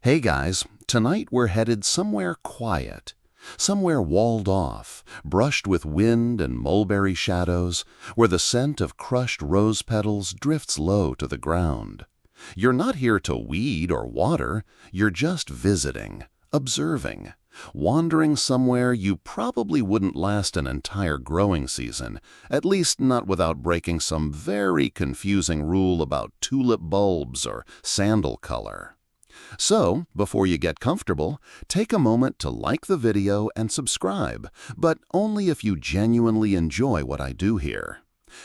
Hey guys, tonight we're headed somewhere quiet, somewhere walled off, brushed with wind and mulberry shadows, where the scent of crushed rose petals drifts low to the ground. You're not here to weed or water, you're just visiting, observing, wandering somewhere you probably wouldn't last an entire growing season, at least not without breaking some very confusing rule about tulip bulbs or sandal color. So, before you get comfortable, take a moment to like the video and subscribe, but only if you genuinely enjoy what I do here.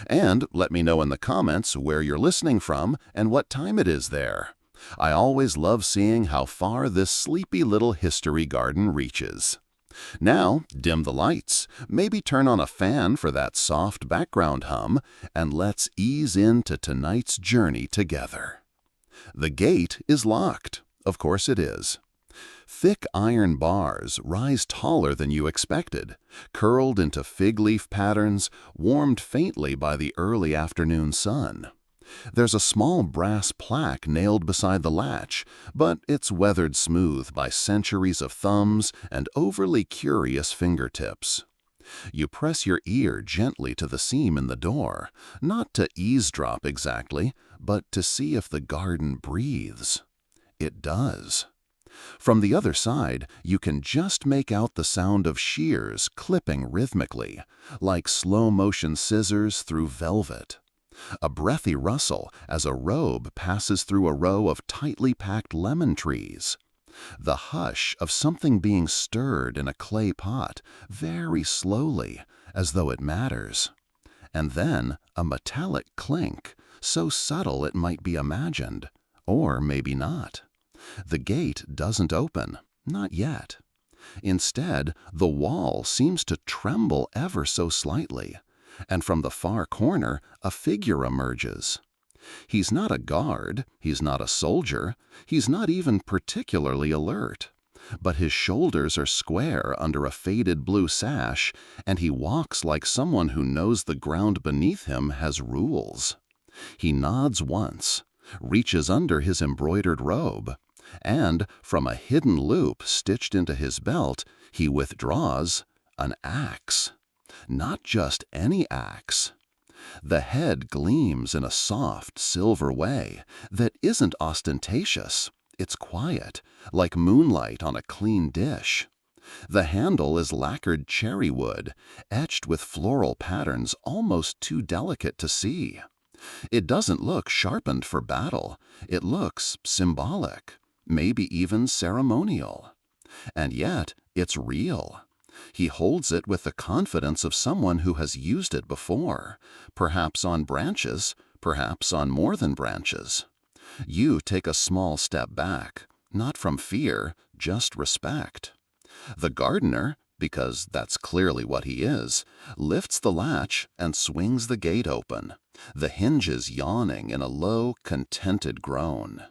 And let me know in the comments where you're listening from and what time it is there. I always love seeing how far this sleepy little history garden reaches. Now, dim the lights, maybe turn on a fan for that soft background hum, and let's ease into tonight's journey together. The gate is locked. Of course it is. Thick iron bars rise taller than you expected, curled into fig leaf patterns, warmed faintly by the early afternoon sun. There's a small brass plaque nailed beside the latch, but it's weathered smooth by centuries of thumbs and overly curious fingertips. You press your ear gently to the seam in the door, not to eavesdrop exactly, but to see if the garden breathes. It does. From the other side, you can just make out the sound of shears clipping rhythmically, like slow-motion scissors through velvet. A breathy rustle as a robe passes through a row of tightly packed lemon trees. The hush of something being stirred in a clay pot, very slowly, as though it matters. And then a metallic clink, so subtle it might be imagined, or maybe not. The gate doesn't open, not yet. Instead, the wall seems to tremble ever so slightly, and from the far corner a figure emerges. He's not a guard, he's not a soldier, he's not even particularly alert. But his shoulders are square under a faded blue sash, and he walks like someone who knows the ground beneath him has rules. He nods once, reaches under his embroidered robe, and from a hidden loop stitched into his belt, he withdraws an axe. Not just any axe. The head gleams in a soft, silver way that isn't ostentatious. It's quiet, like moonlight on a clean dish. The handle is lacquered cherry wood, etched with floral patterns almost too delicate to see. It doesn't look sharpened for battle. It looks symbolic, maybe even ceremonial. And yet, it's real. He holds it with the confidence of someone who has used it before, perhaps on branches, perhaps on more than branches. You take a small step back, not from fear, just respect. The gardener, because that's clearly what he is, lifts the latch and swings the gate open, the hinges yawning in a low, contented groan.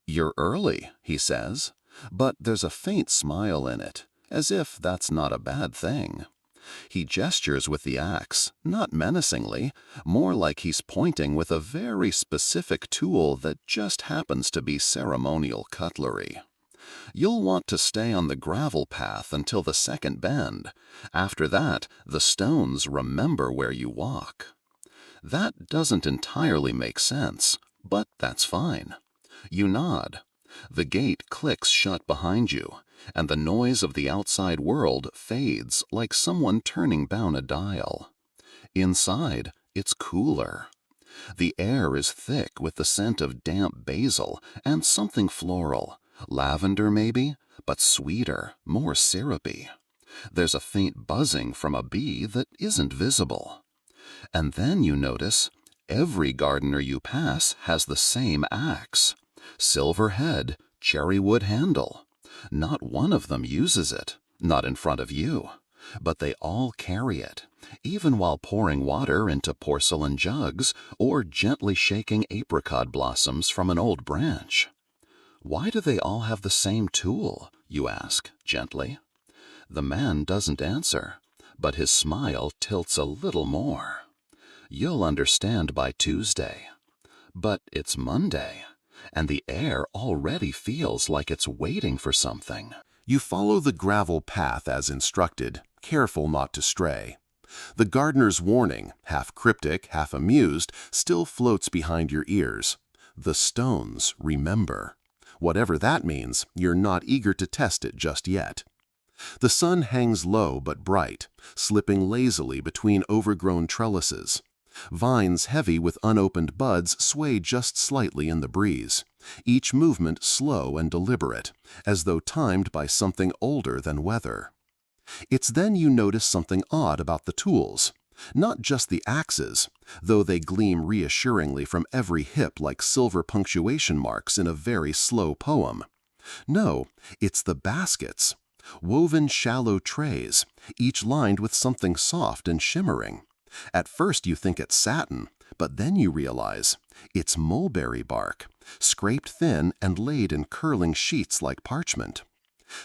"You're early," he says, but there's a faint smile in it, as if that's not a bad thing. He gestures with the axe, not menacingly, more like he's pointing with a very specific tool that just happens to be ceremonial cutlery. You'll want to stay on the gravel path until the second bend. After that, the stones remember where you walk. That doesn't entirely make sense, but that's fine. You nod. The gate clicks shut behind you, and the noise of the outside world fades like someone turning down a dial. Inside, it's cooler. The air is thick with the scent of damp basil and something floral, lavender maybe, but sweeter, more syrupy. There's a faint buzzing from a bee that isn't visible. And then you notice every gardener you pass has the same axe. Silver head, cherry wood handle. Not one of them uses it, not in front of you, but they all carry it, even while pouring water into porcelain jugs or gently shaking apricot blossoms from an old branch. "Why do they all have the same tool?" you ask, gently. The man doesn't answer, but his smile tilts a little more. You'll understand by Tuesday. But it's Monday. and the air already feels like it's waiting for something. You follow the gravel path as instructed, careful not to stray. The gardener's warning, half cryptic, half amused, still floats behind your ears. The stones remember. Whatever that means, you're not eager to test it just yet. The sun hangs low but bright, slipping lazily between overgrown trellises. Vines heavy with unopened buds sway just slightly in the breeze, each movement slow and deliberate, as though timed by something older than weather. It's then you notice something odd about the tools. Not just the axes, though they gleam reassuringly from every hip like silver punctuation marks in a very slow poem. No, it's the baskets. Woven shallow trays, each lined with something soft and shimmering. At first you think it's satin, but then you realize it's mulberry bark, scraped thin and laid in curling sheets like parchment.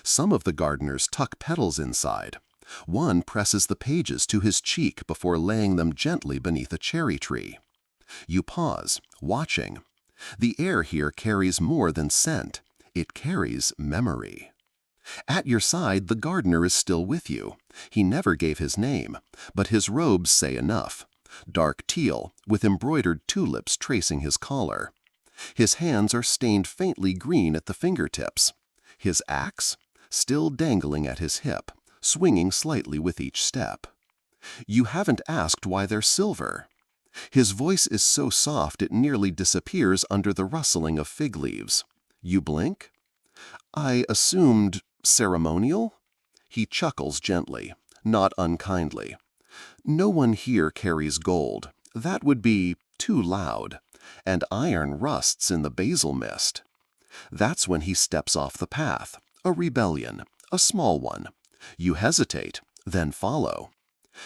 Some of the gardeners tuck petals inside. One presses the pages to his cheek before laying them gently beneath a cherry tree. You pause, watching. The air here carries more than scent. It carries memory. At your side, the gardener is still with you. He never gave his name, but his robes say enough. Dark teal, with embroidered tulips tracing his collar. His hands are stained faintly green at the fingertips. His axe, still dangling at his hip, swinging slightly with each step. You haven't asked why they're silver. His voice is so soft it nearly disappears under the rustling of fig leaves. You blink? I assumed ceremonial? He chuckles gently, not unkindly. No one here carries gold. That would be too loud. And iron rusts in the basil mist. That's when he steps off the path. A rebellion, a small one. You hesitate, then follow.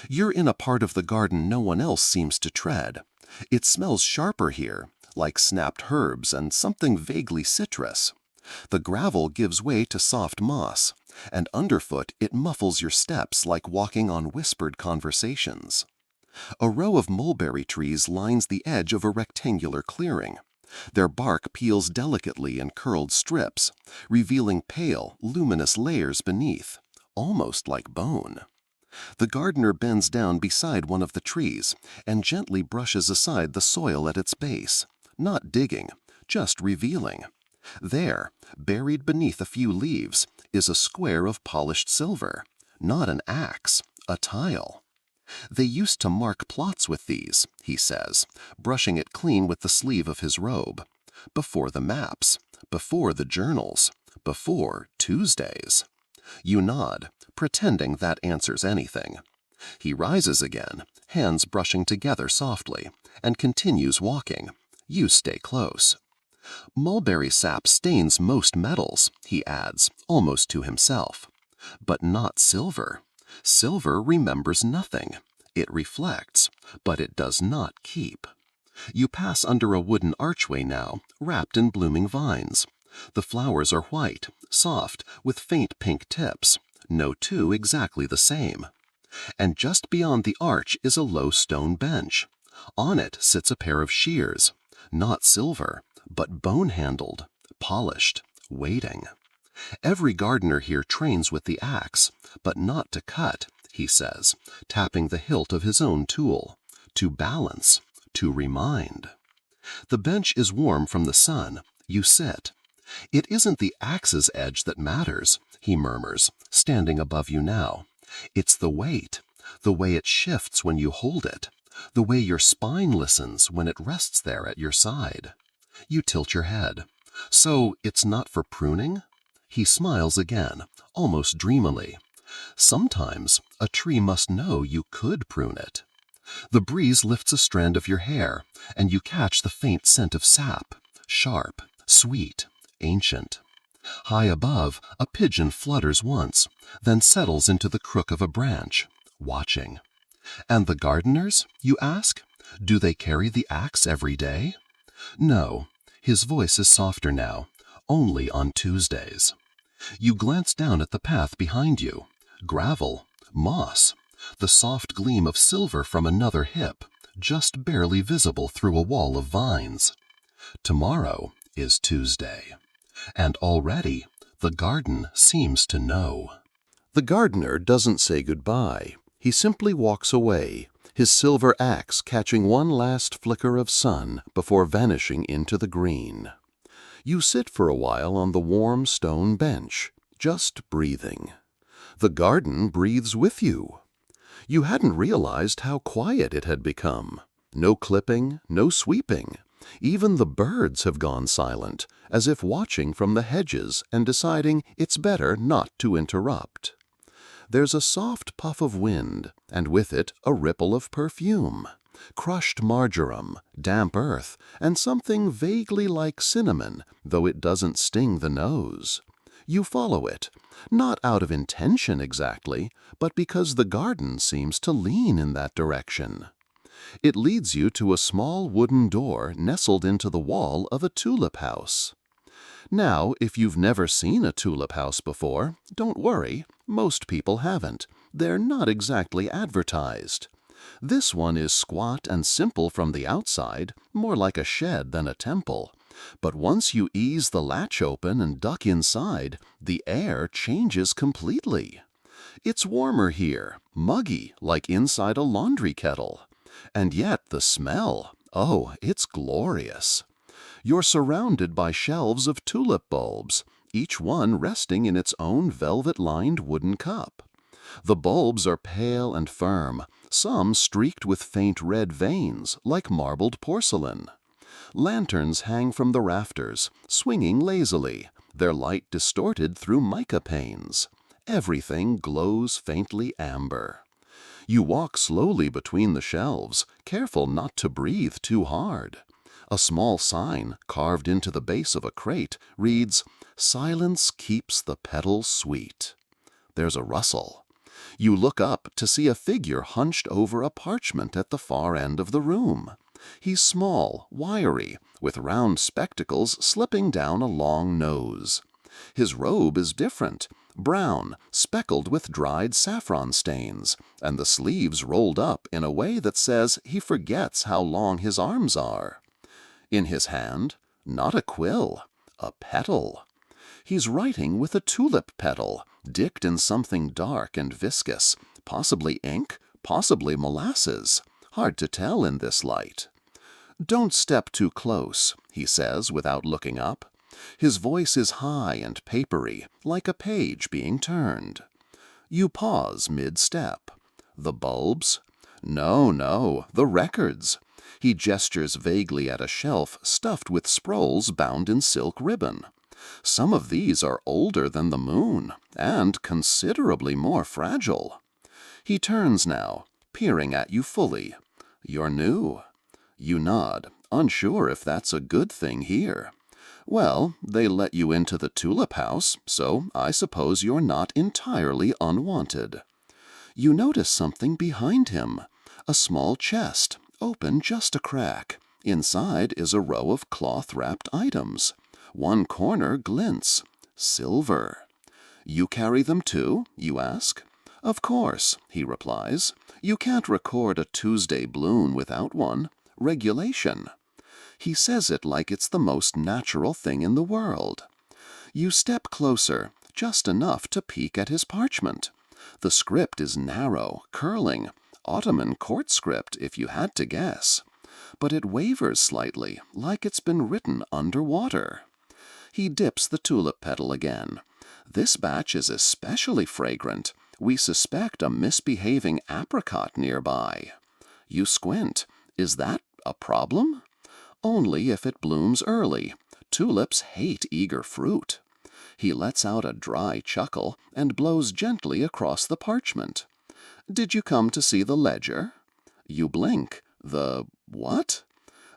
You're in a part of the garden no one else seems to tread. It smells sharper here, like snapped herbs and something vaguely citrus. The gravel gives way to soft moss, and underfoot it muffles your steps like walking on whispered conversations. A row of mulberry trees lines the edge of a rectangular clearing. Their bark peels delicately in curled strips, revealing pale, luminous layers beneath, almost like bone. The gardener bends down beside one of the trees and gently brushes aside the soil at its base, not digging, just revealing. There, buried beneath a few leaves, is a square of polished silver, not an axe, a tile. They used to mark plots with these, he says, brushing it clean with the sleeve of his robe. Before the maps, before the journals, before Tuesdays. You nod, pretending that answers anything. He rises again, hands brushing together softly, and continues walking. You stay close. Mulberry sap stains most metals, he adds, almost to himself. But not silver. Silver remembers nothing. It reflects, but it does not keep. You pass under a wooden archway now, wrapped in blooming vines. The flowers are white, soft, with faint pink tips, no two exactly the same. And just beyond the arch is a low stone bench. On it sits a pair of shears, not silver, but bone-handled, polished, waiting. Every gardener here trains with the axe, but not to cut, he says, tapping the hilt of his own tool, to balance, to remind. The bench is warm from the sun. You sit. It isn't the axe's edge that matters, he murmurs, standing above you now. It's the weight, the way it shifts when you hold it, the way your spine listens when it rests there at your side. You tilt your head. So it's not for pruning? He smiles again, almost dreamily. Sometimes a tree must know you could prune it. The breeze lifts a strand of your hair, and you catch the faint scent of sap, sharp, sweet, ancient. High above, a pigeon flutters once, then settles into the crook of a branch, watching. And the gardeners, you ask? Do they carry the axe every day? No, his voice is softer now, only on Tuesdays. You glance down at the path behind you. Gravel, moss, the soft gleam of silver from another hip, just barely visible through a wall of vines. Tomorrow, is Tuesday, and already the garden seems to know. The gardener doesn't say goodbye. He simply walks away, his silver axe catching one last flicker of sun before vanishing into the green. You sit for a while on the warm stone bench, just breathing. The garden breathes with you. You hadn't realized how quiet it had become. No clipping, no sweeping. Even the birds have gone silent, as if watching from the hedges and deciding it's better not to interrupt. There's a soft puff of wind, and with it a ripple of perfume. Crushed marjoram, damp earth, and something vaguely like cinnamon, though it doesn't sting the nose. You follow it, not out of intention exactly, but because the garden seems to lean in that direction. It leads you to a small wooden door nestled into the wall of a tulip house. Now, if you've never seen a tulip house before, don't worry, most people haven't. They're not exactly advertised. This one is squat and simple from the outside, more like a shed than a temple. But once you ease the latch open and duck inside, the air changes completely. It's warmer here, muggy, like inside a laundry kettle. And yet the smell, oh, it's glorious. You're surrounded by shelves of tulip bulbs, each one resting in its own velvet-lined wooden cup. The bulbs are pale and firm, some streaked with faint red veins, like marbled porcelain. Lanterns hang from the rafters, swinging lazily, their light distorted through mica panes. Everything glows faintly amber. You walk slowly between the shelves, careful not to breathe too hard. A small sign, carved into the base of a crate, reads, "Silence keeps the petal sweet." There's a rustle. You look up to see a figure hunched over a parchment at the far end of the room. He's small, wiry, with round spectacles slipping down a long nose. His robe is different, brown, speckled with dried saffron stains, and the sleeves rolled up in a way that says he forgets how long his arms are. In his hand, not a quill, a petal. He's writing with a tulip petal, dipped in something dark and viscous, possibly ink, possibly molasses. Hard to tell in this light. "Don't step too close," he says without looking up. His voice is high and papery, like a page being turned. You pause mid-step. The bulbs? No, the records. He gestures vaguely at a shelf stuffed with scrolls bound in silk ribbon. Some of these are older than the moon, and considerably more fragile. He turns now, peering at you fully. You're new. You nod, unsure if that's a good thing here. Well, they let you into the tulip house, so I suppose you're not entirely unwanted. You notice something behind him, a small chest, open just a crack. Inside is a row of cloth-wrapped items. One corner glints. Silver. "You carry them too?" you ask. "Of course," he replies. "You can't record a Tuesday bloom without one. Regulation." He says it like it's the most natural thing in the world. You step closer, just enough to peek at his parchment. The script is narrow, curling, Ottoman court script if you had to guess. But it wavers slightly, like it's been written underwater. He dips the tulip petal again. "This batch is especially fragrant. We suspect a misbehaving apricot nearby." You squint. Is that a problem? Only if it blooms early. Tulips hate eager fruit. He lets out a dry chuckle and blows gently across the parchment. "Did you come to see the ledger?" You blink. "The what?"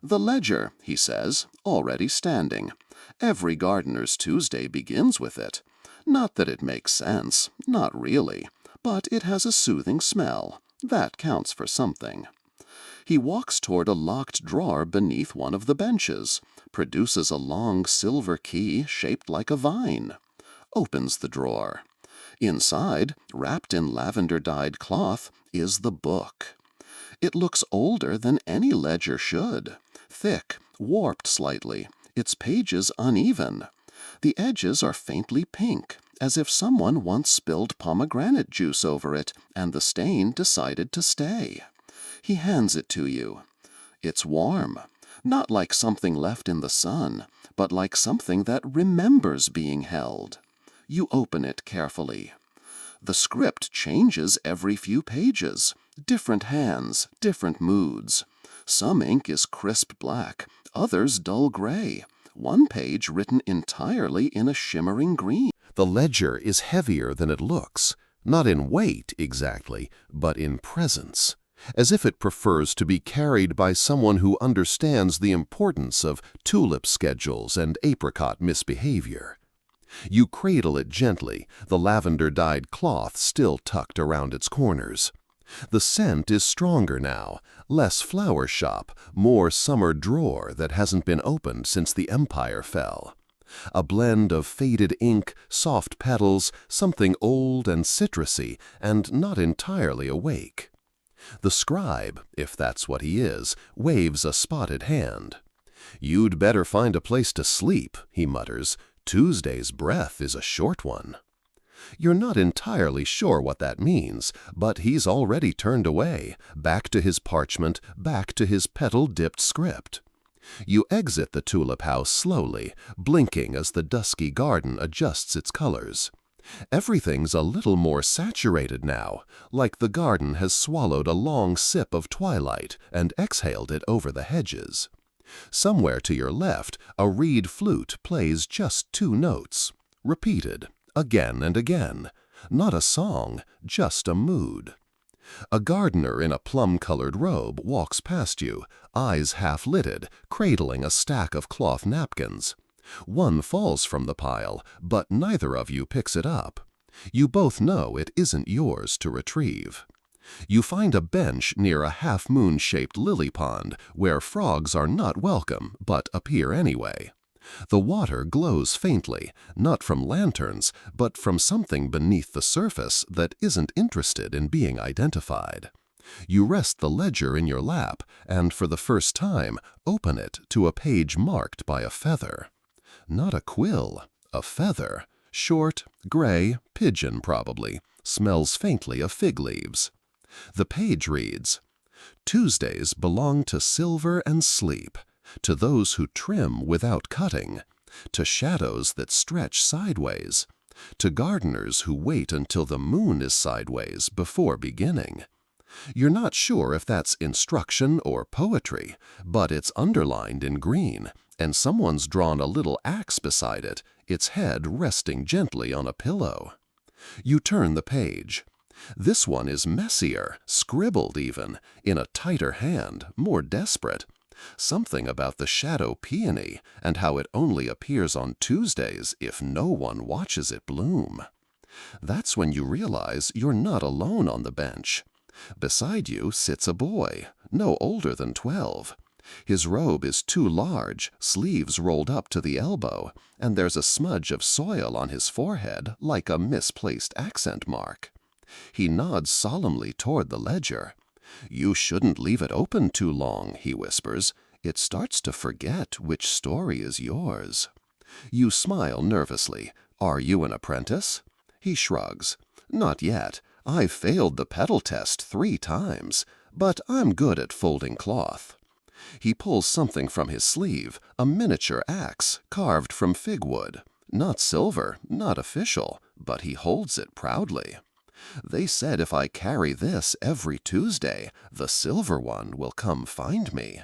"The ledger," he says, already standing. "Every gardener's Tuesday begins with it. Not that it makes sense, not really, but it has a soothing smell. That counts for something." He walks toward a locked drawer beneath one of the benches, produces a long silver key shaped like a vine. Opens the drawer. Inside, wrapped in lavender-dyed cloth, is the book. It looks older than any ledger should. Thick, warped slightly, its pages uneven. The edges are faintly pink, as if someone once spilled pomegranate juice over it and the stain decided to stay. He hands it to you. It's warm, not like something left in the sun, but like something that remembers being held. You open it carefully. The script changes every few pages. Different hands, different moods. Some ink is crisp black, others dull gray. One page written entirely in a shimmering green. The ledger is heavier than it looks, not in weight exactly, but in presence, as if it prefers to be carried by someone who understands the importance of tulip schedules and apricot misbehavior. You cradle it gently, the lavender-dyed cloth still tucked around its corners. The scent is stronger now, less flower shop, more summer drawer that hasn't been opened since the empire fell. A blend of faded ink, soft petals, something old and citrusy, and not entirely awake. The scribe, if that's what he is, waves a spotted hand. "You'd better find a place to sleep," he mutters. "Tuesday's breath is a short one." You're not entirely sure what that means, but he's already turned away, back to his parchment, back to his petal-dipped script. You exit the tulip house slowly, blinking as the dusky garden adjusts its colors. Everything's a little more saturated now, like the garden has swallowed a long sip of twilight and exhaled it over the hedges. Somewhere to your left, a reed flute plays just 2 notes, repeated, again and again. Not a song, just a mood. A gardener in a plum-colored robe walks past you, eyes half-lidded, cradling a stack of cloth napkins. One falls from the pile, but neither of you picks it up. You both know it isn't yours to retrieve. You find a bench near a half-moon-shaped lily pond where frogs are not welcome but appear anyway. The water glows faintly, not from lanterns, but from something beneath the surface that isn't interested in being identified. You rest the ledger in your lap and, for the first time, open it to a page marked by a feather. Not a quill, a feather. Short, gray, pigeon probably, smells faintly of fig leaves. The page reads, "Tuesdays belong to silver and sleep, to those who trim without cutting, to shadows that stretch sideways, to gardeners who wait until the moon is sideways before beginning." You're not sure if that's instruction or poetry, but it's underlined in green, and someone's drawn a little axe beside it, its head resting gently on a pillow. You turn the page. This one is messier, scribbled even, in a tighter hand, more desperate. Something about the shadow peony and how it only appears on Tuesdays if no one watches it bloom. That's when you realize you're not alone on the bench. Beside you sits a boy, no older than 12. His robe is too large, sleeves rolled up to the elbow, and there's a smudge of soil on his forehead like a misplaced accent mark. He nods solemnly toward the ledger. "You shouldn't leave it open too long," he whispers. "It starts to forget which story is yours." You smile nervously. "Are you an apprentice?" He shrugs. "Not yet. I've failed the petal test 3 times, but I'm good at folding cloth." He pulls something from his sleeve, a miniature axe carved from fig wood. Not silver, not official, but he holds it proudly. "They said if I carry this every Tuesday, the silver one will come find me."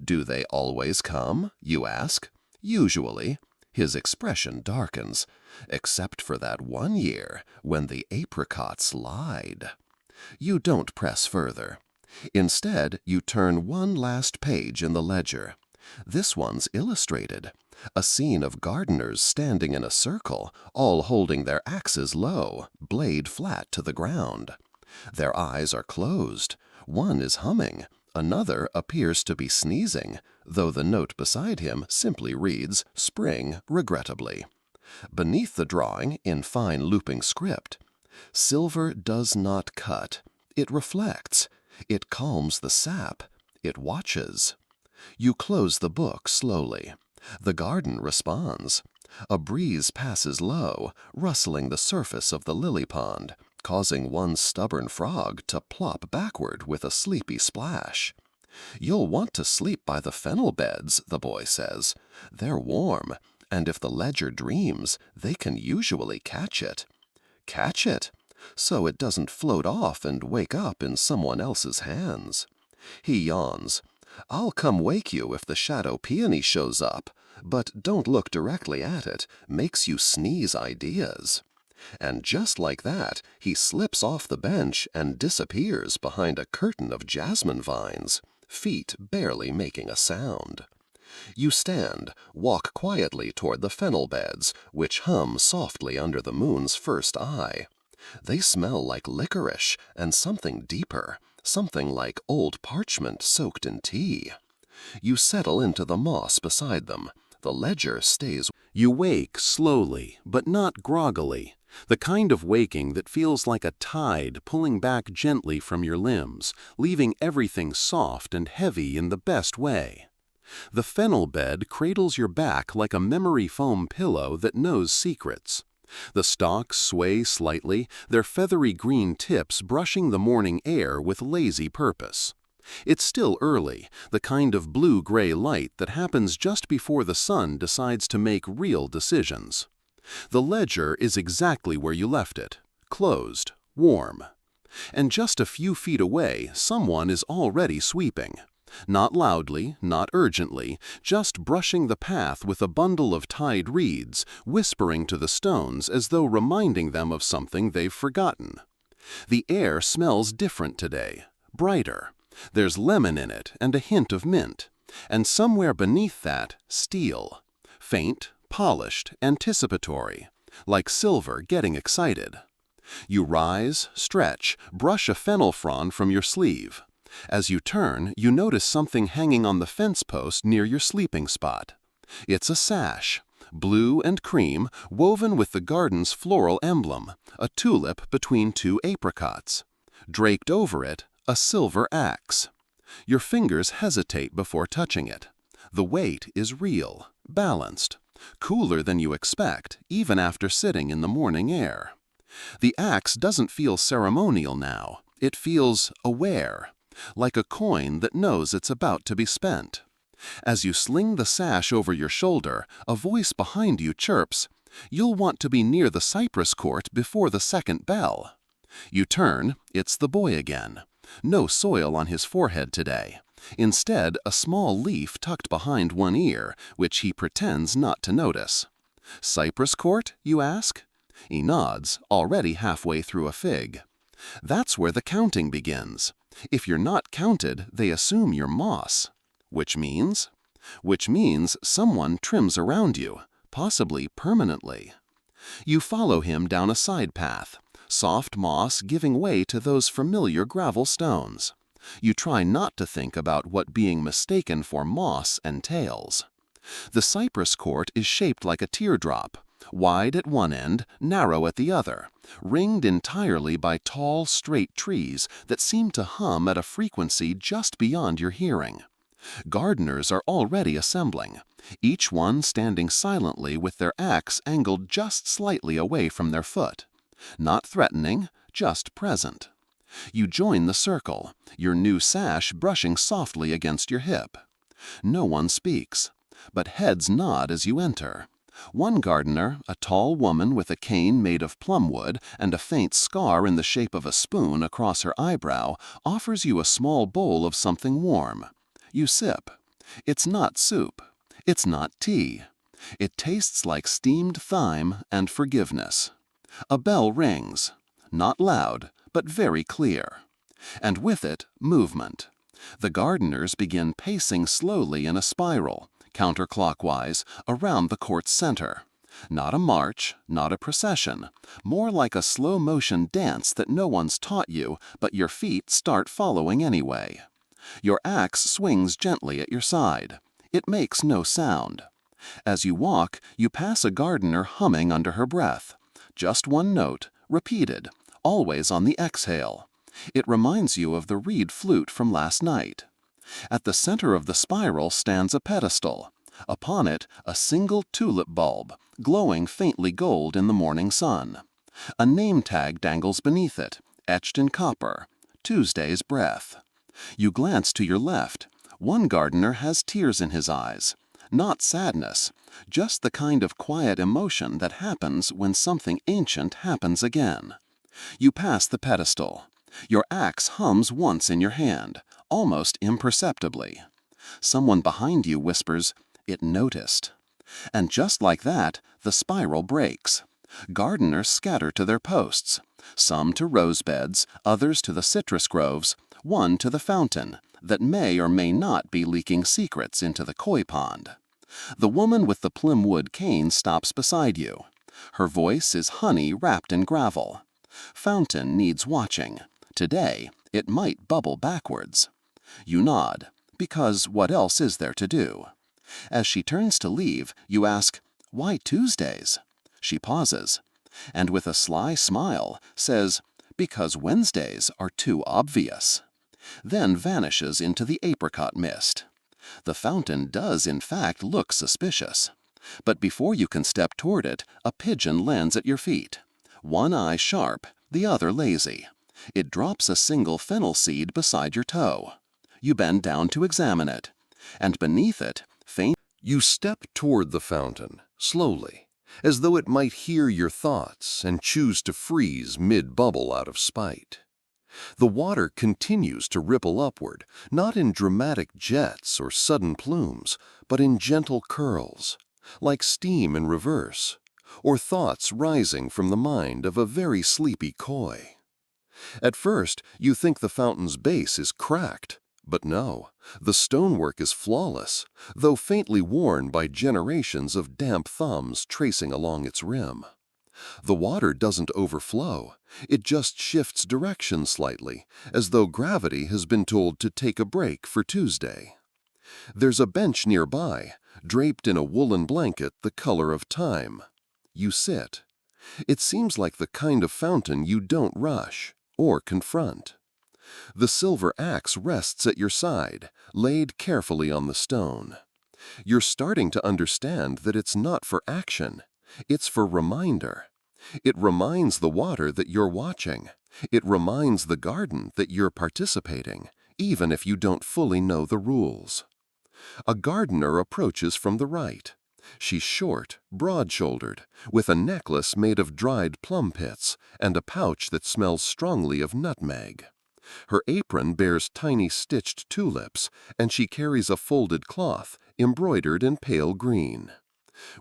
"Do they always come?" you ask. "Usually." His expression darkens, except for that one year when the apricots lied. You don't press further. Instead, you turn one last page in the ledger. This one's illustrated. A scene of gardeners standing in a circle, all holding their axes low, blade flat to the ground. Their eyes are closed. One is humming. Another appears to be sneezing, though the note beside him simply reads, "Spring, regrettably." Beneath the drawing, in fine looping script, "Silver does not cut. It reflects. It calms the sap. It watches." You close the book slowly. The garden responds. A breeze passes low, rustling the surface of the lily pond, causing one stubborn frog to plop backward with a sleepy splash. "You'll want to sleep by the fennel beds," the boy says. "They're warm, and if the ledger dreams, they can usually catch it." Catch it, so it doesn't float off and wake up in someone else's hands. He yawns. "I'll come wake you if the shadow peony shows up, but don't look directly at it, makes you sneeze ideas." And just like that, he slips off the bench and disappears behind a curtain of jasmine vines, feet barely making a sound. You stand, walk quietly toward the fennel beds, which hum softly under the moon's first eye. They smell like licorice and something deeper, something like old parchment soaked in tea. You settle into the moss beside them. The ledger stays. You wake slowly, but not groggily, the kind of waking that feels like a tide pulling back gently from your limbs, leaving everything soft and heavy in the best way. The fennel bed cradles your back like a memory foam pillow that knows secrets. The stalks sway slightly, their feathery green tips brushing the morning air with lazy purpose. It's still early, the kind of blue-gray light that happens just before the sun decides to make real decisions. The ledger is exactly where you left it, closed, warm. And just a few feet away, someone is already sweeping. Not loudly, not urgently, just brushing the path with a bundle of tied reeds, whispering to the stones as though reminding them of something they've forgotten. The air smells different today, brighter. There's lemon in it and a hint of mint, and somewhere beneath that, steel. Faint, polished, anticipatory, like silver getting excited. You rise, stretch, brush a fennel frond from your sleeve. As you turn, you notice something hanging on the fence post near your sleeping spot. It's a sash, blue and cream, woven with the garden's floral emblem, a tulip between two apricots. Draped over it, a silver axe. Your fingers hesitate before touching it. The weight is real, balanced, cooler than you expect, even after sitting in the morning air. The axe doesn't feel ceremonial now. It feels aware, like a coin that knows it's about to be spent. As you sling the sash over your shoulder, a voice behind you chirps, "You'll want to be near the cypress court before the second bell." You turn, it's the boy again. No soil on his forehead today. Instead, a small leaf tucked behind one ear, which he pretends not to notice. "Cypress court?" you ask. He nods, already halfway through a fig. That's where the counting begins. If you're not counted, they assume you're moss. Which means? Which means someone trims around you, possibly permanently. You follow him down a side path, soft moss giving way to those familiar gravel stones. You try not to think about what being mistaken for moss entails. The cypress court is shaped like a teardrop, wide at one end, narrow at the other, ringed entirely by tall, straight trees that seem to hum at a frequency just beyond your hearing. Gardeners are already assembling, each one standing silently with their axe angled just slightly away from their foot. Not threatening, just present. You join the circle, your new sash brushing softly against your hip. No one speaks, but heads nod as you enter. One gardener, a tall woman with a cane made of plumwood and a faint scar in the shape of a spoon across her eyebrow, offers you a small bowl of something warm. You sip. It's not soup. It's not tea. It tastes like steamed thyme and forgiveness. A bell rings. Not loud, but very clear. And with it, movement. The gardeners begin pacing slowly in a spiral, counterclockwise, around the court's center. Not a march, not a procession, more like a slow-motion dance that no one's taught you, but your feet start following anyway. Your axe swings gently at your side. It makes no sound. As you walk, you pass a gardener humming under her breath. Just one note, repeated, always on the exhale. It reminds you of the reed flute from last night. At the center of the spiral stands a pedestal, Upon it, a single tulip bulb, glowing faintly gold in the morning sun. A name tag dangles beneath it, etched in copper, Tuesday's Breath. You glance to your left. One gardener has tears in his eyes. Not sadness, just the kind of quiet emotion that happens when something ancient happens again. You pass the pedestal. Your axe hums once in your hand, almost imperceptibly. Someone behind you whispers, "It noticed." And just like that, the spiral breaks. Gardeners scatter to their posts, some to rose beds, others to the citrus groves, one to the fountain that may or may not be leaking secrets into the koi pond. The woman with the plymwood cane stops beside you. Her voice is honey wrapped in gravel. Fountain needs watching. Today, it might bubble backwards. You nod, because what else is there to do? As she turns to leave, you ask, "Why Tuesdays?" She pauses, and with a sly smile says, "Because Wednesdays are too obvious," then vanishes into the apricot mist. The fountain does in fact look suspicious. But before you can step toward it, a pigeon lands at your feet. One eye sharp, the other lazy. It drops a single fennel seed beside your toe. You bend down to examine it, and beneath it, faint. You step toward the fountain, slowly, as though it might hear your thoughts and choose to freeze mid-bubble out of spite. The water continues to ripple upward, not in dramatic jets or sudden plumes, but in gentle curls, like steam in reverse, or thoughts rising from the mind of a very sleepy koi. At first, you think the fountain's base is cracked, but no, the stonework is flawless, though faintly worn by generations of damp thumbs tracing along its rim. The water doesn't overflow, it just shifts direction slightly, as though gravity has been told to take a break for Tuesday. There's a bench nearby, draped in a woolen blanket the color of time. You sit. It seems like the kind of fountain you don't rush or confront. The silver axe rests at your side, laid carefully on the stone. You're starting to understand that it's not for action, it's for reminder. It reminds the water that you're watching. It reminds the garden that you're participating, even if you don't fully know the rules. A gardener approaches from the right. She's short, broad-shouldered, with a necklace made of dried plum pits and a pouch that smells strongly of nutmeg. Her apron bears tiny stitched tulips, and she carries a folded cloth embroidered in pale green.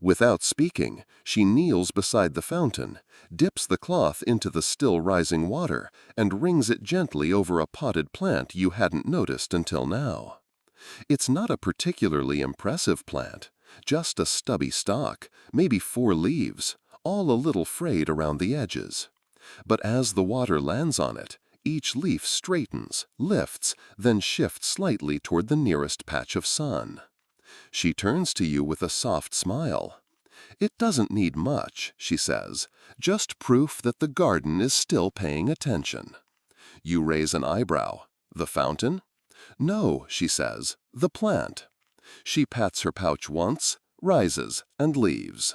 Without speaking, she kneels beside the fountain, dips the cloth into the still rising water, and wrings it gently over a potted plant you hadn't noticed until now. It's not a particularly impressive plant, just a stubby stalk, maybe 4 leaves, all a little frayed around the edges. But as the water lands on it, each leaf straightens, lifts, then shifts slightly toward the nearest patch of sun. She turns to you with a soft smile. "It doesn't need much," she says, "just proof that the garden is still paying attention." You raise an eyebrow. "The fountain?" "No," she says, "the plant." She pats her pouch once, rises, and leaves.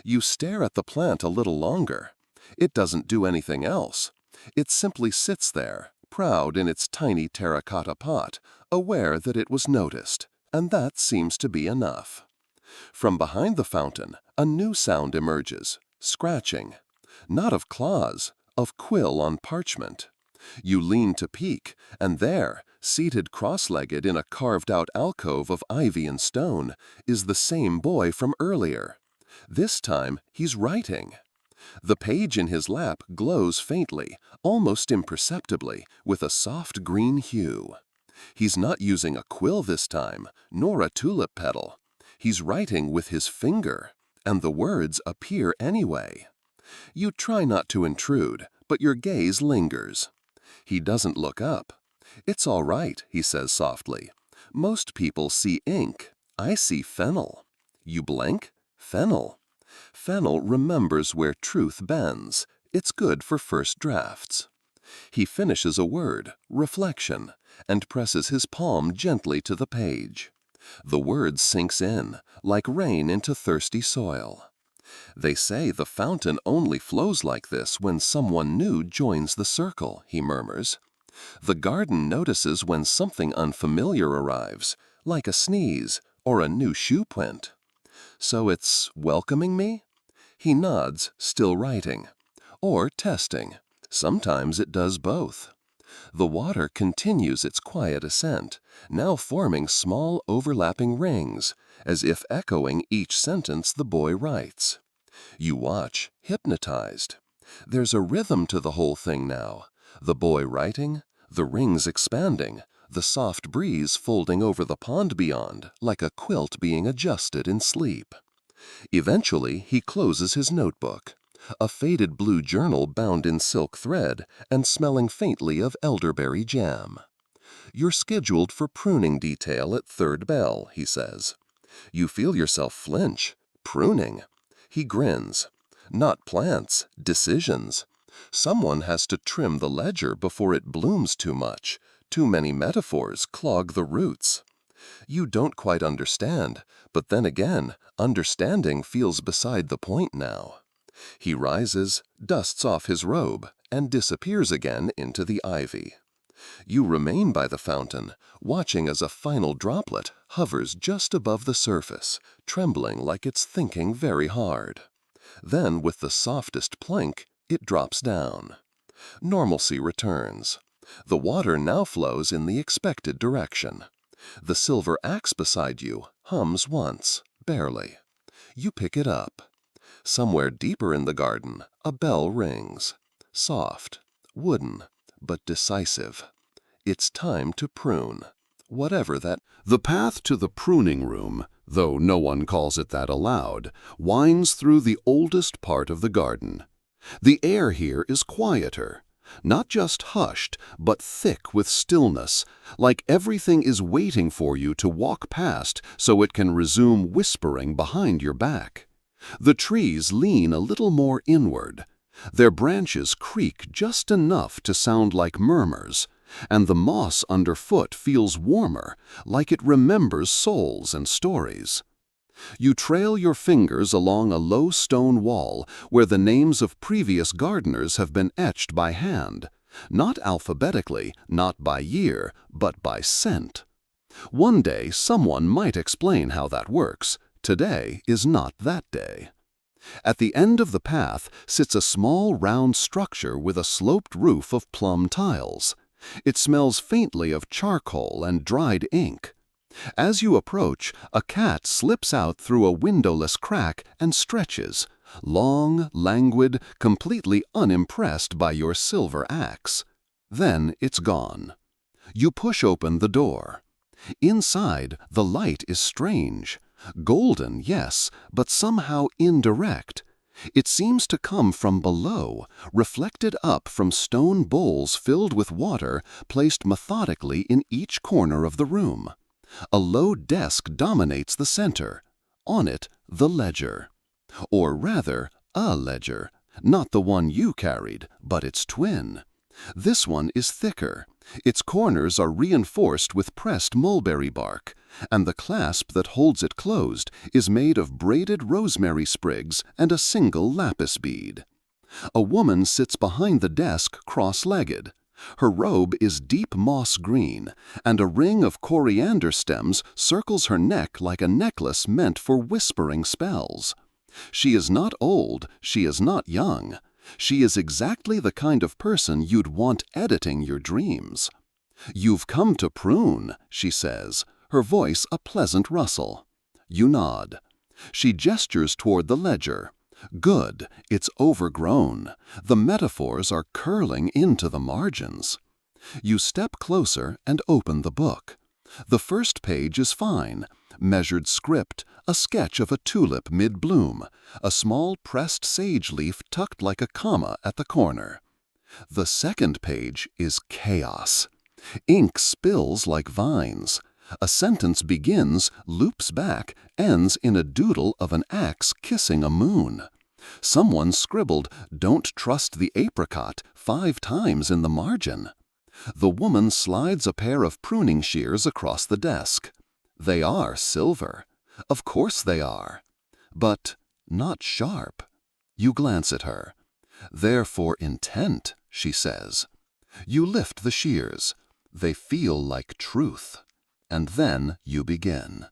You stare at the plant a little longer. It doesn't do anything else. It simply sits there, proud in its tiny terracotta pot, aware that it was noticed, and that seems to be enough. From behind the fountain, a new sound emerges, scratching. Not of claws, of quill on parchment. You lean to peek, and there, seated cross-legged in a carved-out alcove of ivy and stone, is the same boy from earlier. This time, he's writing. The page in his lap glows faintly, almost imperceptibly, with a soft green hue. He's not using a quill this time, nor a tulip petal. He's writing with his finger, and the words appear anyway. You try not to intrude, but your gaze lingers. He doesn't look up. "It's all right," he says softly. "Most people see ink. I see fennel." You blink? Fennel. Fennel remembers where truth bends. It's good for first drafts. He finishes a word, reflection, and presses his palm gently to the page. The word sinks in, like rain into thirsty soil. They say the fountain only flows like this when someone new joins the circle, he murmurs. The garden notices when something unfamiliar arrives, like a sneeze or a new shoe print. So it's welcoming me? He nods, still writing. Or testing. Sometimes it does both. The water continues its quiet ascent, now forming small overlapping rings, as if echoing each sentence the boy writes. You watch, hypnotized. There's a rhythm to the whole thing now. The boy writing, the rings expanding, the soft breeze folding over the pond beyond, like a quilt being adjusted in sleep. Eventually, he closes his notebook, a faded blue journal bound in silk thread and smelling faintly of elderberry jam. You're scheduled for pruning detail at third bell, he says. You feel yourself flinch. Pruning. He grins. Not plants, decisions. Someone has to trim the ledger before it blooms too much. Too many metaphors clog the roots. You don't quite understand, but then again, understanding feels beside the point now. He rises, dusts off his robe, and disappears again into the ivy. You remain by the fountain, watching as a final droplet hovers just above the surface, trembling like it's thinking very hard. Then, with the softest plink, it drops down. Normalcy returns. The water now flows in the expected direction. The silver axe beside you hums once, barely. You pick it up. Somewhere deeper in the garden, a bell rings. Soft, wooden, but decisive. It's time to prune, whatever that. The path to the pruning room, though no one calls it that aloud, winds through the oldest part of the garden. The air here is quieter, not just hushed, but thick with stillness, like everything is waiting for you to walk past so it can resume whispering behind your back. The trees lean a little more inward. Their branches creak just enough to sound like murmurs, and the moss underfoot feels warmer, like it remembers souls and stories. You trail your fingers along a low stone wall where the names of previous gardeners have been etched by hand, not alphabetically, not by year, but by scent. One day someone might explain how that works. Today is not that day. At the end of the path sits a small round structure with a sloped roof of plum tiles. It smells faintly of charcoal and dried ink. As you approach, a cat slips out through a windowless crack and stretches, long, languid, completely unimpressed by your silver axe. Then it's gone. You push open the door. Inside, the light is strange. Golden, yes, but somehow indirect. It seems to come from below, reflected up from stone bowls filled with water placed methodically in each corner of the room. A low desk dominates the center. On it, the ledger. Or rather, a ledger. Not the one you carried, but its twin. This one is thicker. Its corners are reinforced with pressed mulberry bark, and the clasp that holds it closed is made of braided rosemary sprigs and a single lapis bead. A woman sits behind the desk cross-legged. Her robe is deep moss green, and a ring of coriander stems circles her neck like a necklace meant for whispering spells. She is not old, she is not young. She is exactly the kind of person you'd want editing your dreams. "You've come to prune," she says, her voice a pleasant rustle. You nod. She gestures toward the ledger. Good, it's overgrown. The metaphors are curling into the margins. You step closer and open the book. The first page is fine. Measured script, a sketch of a tulip mid-bloom, a small pressed sage leaf tucked like a comma at the corner. The second page is chaos. Ink spills like vines. A sentence begins, loops back, ends in a doodle of an axe kissing a moon. Someone scribbled, "Don't trust the apricot," 5 times in the margin. The woman slides a pair of pruning shears across the desk. They are silver. Of course they are. But not sharp. You glance at her. They're for intent, she says. You lift the shears. They feel like truth. And then you begin.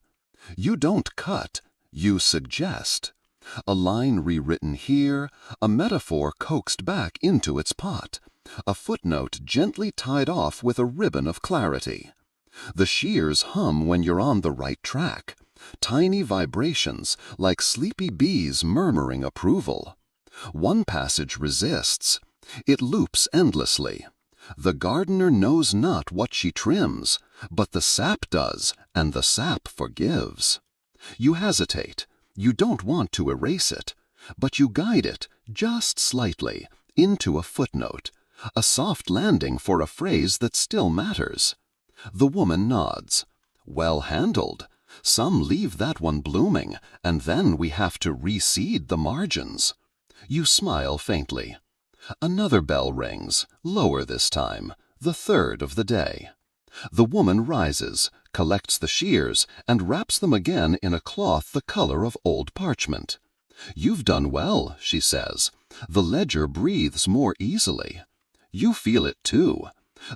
You don't cut, you suggest. A line rewritten here, a metaphor coaxed back into its pot, a footnote gently tied off with a ribbon of clarity. The shears hum when you're on the right track, tiny vibrations like sleepy bees murmuring approval. One passage resists. It loops endlessly. The gardener knows not what she trims, but the sap does, and the sap forgives. You hesitate. You don't want to erase it, but you guide it, just slightly, into a footnote, a soft landing for a phrase that still matters. The woman nods. Well handled. Some leave that one blooming, and then we have to reseed the margins. You smile faintly. Another bell rings, lower this time, the third of the day. The woman rises, collects the shears, and wraps them again in a cloth the color of old parchment. You've done well, she says. The ledger breathes more easily. You feel it too.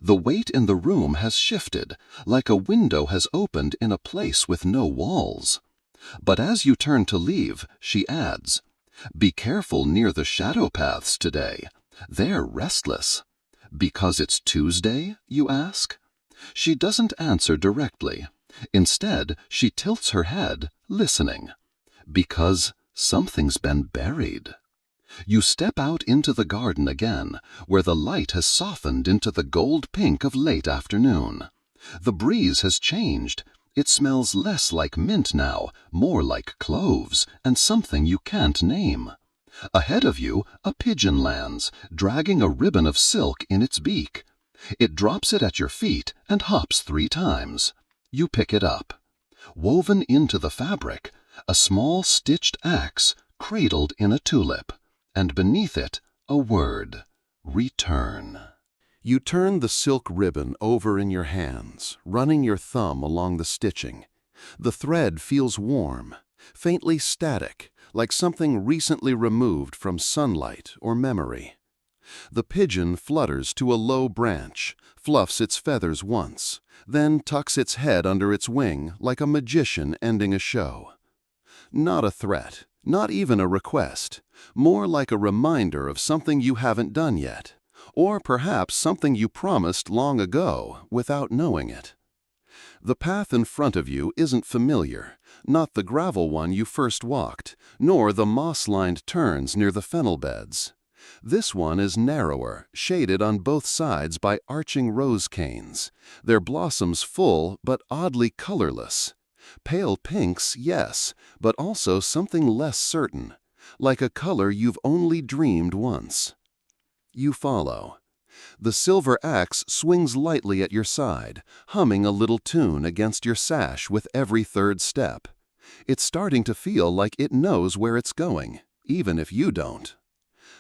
The weight in the room has shifted, like a window has opened in a place with no walls. But as you turn to leave, she adds, "Be careful near the shadow paths today. They're restless." Because it's Tuesday, you ask? She doesn't answer directly. Instead, she tilts her head, listening. Because something's been buried. You step out into the garden again, where the light has softened into the gold pink of late afternoon. The breeze has changed. It smells less like mint now, more like cloves, and something you can't name. Ahead of you, a pigeon lands, dragging a ribbon of silk in its beak. It drops it at your feet and hops 3 times. You pick it up. Woven into the fabric, a small stitched axe cradled in a tulip, and beneath it, a word, return. You turn the silk ribbon over in your hands, running your thumb along the stitching. The thread feels warm, faintly static, like something recently removed from sunlight or memory. The pigeon flutters to a low branch, fluffs its feathers once, then tucks its head under its wing like a magician ending a show. Not a threat, not even a request, more like a reminder of something you haven't done yet, or perhaps something you promised long ago without knowing it. The path in front of you isn't familiar, not the gravel one you first walked, nor the moss-lined turns near the fennel beds. This one is narrower, shaded on both sides by arching rose canes, their blossoms full but oddly colorless. Pale pinks, yes, but also something less certain, like a color you've only dreamed once. You follow. The silver axe swings lightly at your side, humming a little tune against your sash with every third step. It's starting to feel like it knows where it's going, even if you don't.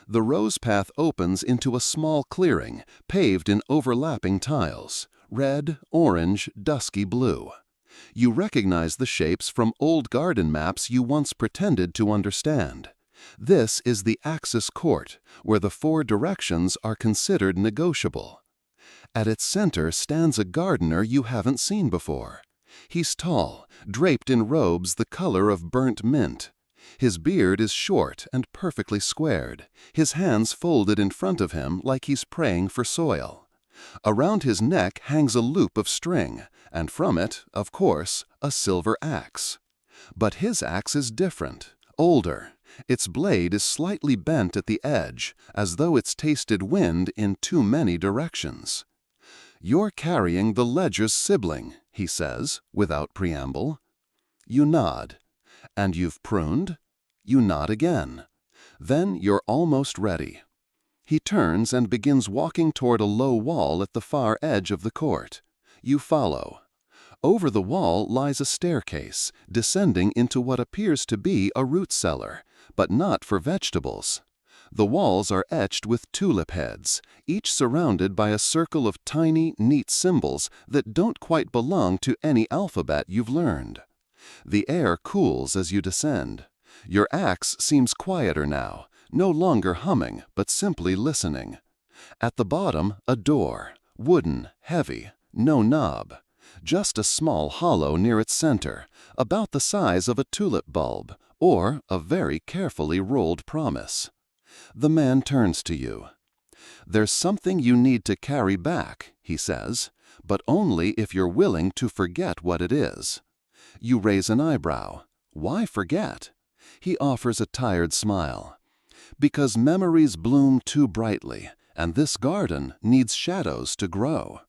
The rose path opens into a small clearing, paved in overlapping tiles, red, orange, dusky blue. You recognize the shapes from old garden maps you once pretended to understand. This is the axis court, where the 4 directions are considered negotiable. At its center stands a gardener you haven't seen before. He's tall, draped in robes the color of burnt mint. His beard is short and perfectly squared, his hands folded in front of him like he's praying for soil. Around his neck hangs a loop of string, and from it, of course, a silver axe. But his axe is different, older. Its blade is slightly bent at the edge, as though it's tasted wind in too many directions. "You're carrying the ledger's sibling," he says, without preamble. You nod. "And you've pruned?" You nod again. Then you're almost ready. He turns and begins walking toward a low wall at the far edge of the court. You follow. Over the wall lies a staircase, descending into what appears to be a root cellar, but not for vegetables. The walls are etched with tulip heads, each surrounded by a circle of tiny, neat symbols that don't quite belong to any alphabet you've learned. The air cools as you descend. Your axe seems quieter now, no longer humming, but simply listening. At the bottom, a door, wooden, heavy, no knob. Just a small hollow near its center, about the size of a tulip bulb, or a very carefully rolled promise. The man turns to you. "There's something you need to carry back," he says, "but only if you're willing to forget what it is." You raise an eyebrow. Why forget? He offers a tired smile. "Because memories bloom too brightly, and this garden needs shadows to grow."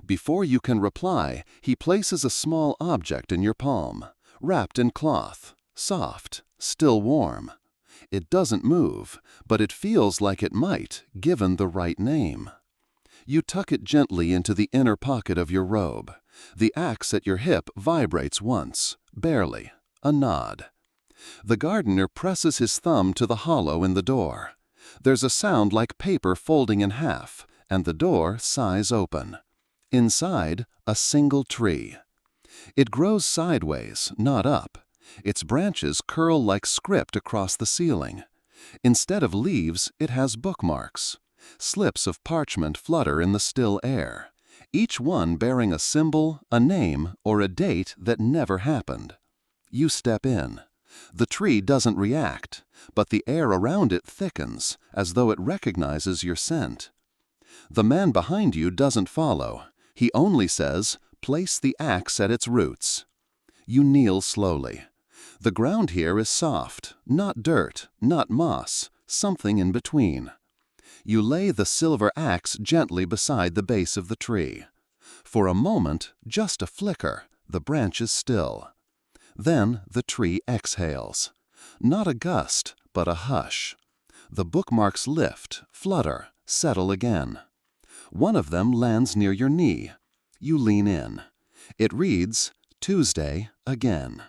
Before you can reply, he places a small object in your palm, wrapped in cloth, soft, still warm. It doesn't move, but it feels like it might, given the right name. You tuck it gently into the inner pocket of your robe. The axe at your hip vibrates once, barely, a nod. The gardener presses his thumb to the hollow in the door. There's a sound like paper folding in half, and the door sighs open. Inside, a single tree. It grows sideways, not up. Its branches curl like script across the ceiling. Instead of leaves, it has bookmarks. Slips of parchment flutter in the still air, each one bearing a symbol, a name, or a date that never happened. You step in. The tree doesn't react, but the air around it thickens, as though it recognizes your scent. The man behind you doesn't follow. He only says, "Place the axe at its roots." You kneel slowly. The ground here is soft, not dirt, not moss, something in between. You lay the silver axe gently beside the base of the tree. For a moment, just a flicker, the branch is still. Then the tree exhales. Not a gust, but a hush. The bookmarks lift, flutter, settle again. One of them lands near your knee. You lean in. It reads, "Tuesday again."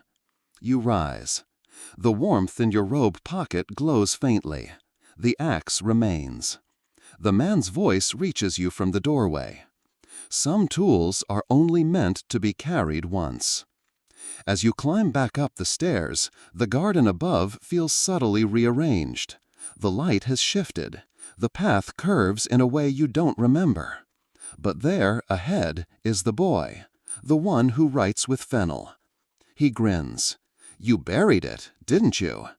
You rise. The warmth in your robe pocket glows faintly. The axe remains. The man's voice reaches you from the doorway. Some tools are only meant to be carried once. As you climb back up the stairs, the garden above feels subtly rearranged. The light has shifted. The path curves in a way you don't remember. But there, ahead, is the boy, the one who writes with fennel. He grins. "You buried it, didn't you?"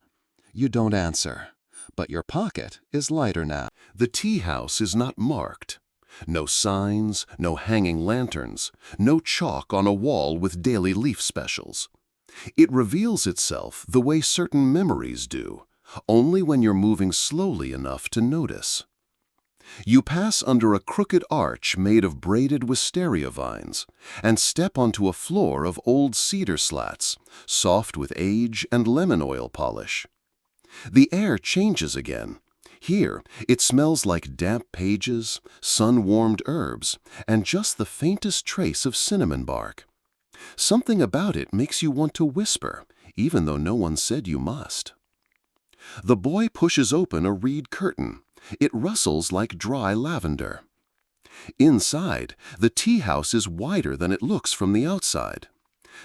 You don't answer. But your pocket is lighter now. The tea house is not marked. No signs, no hanging lanterns, no chalk on a wall with daily leaf specials. It reveals itself the way certain memories do, only when you're moving slowly enough to notice. You pass under a crooked arch made of braided wisteria vines and step onto a floor of old cedar slats, soft with age and lemon oil polish. The air changes again. Here, it smells like damp pages, sun-warmed herbs, and just the faintest trace of cinnamon bark. Something about it makes you want to whisper, even though no one said you must. The boy pushes open a reed curtain. It rustles like dry lavender. Inside, the tea house is wider than it looks from the outside.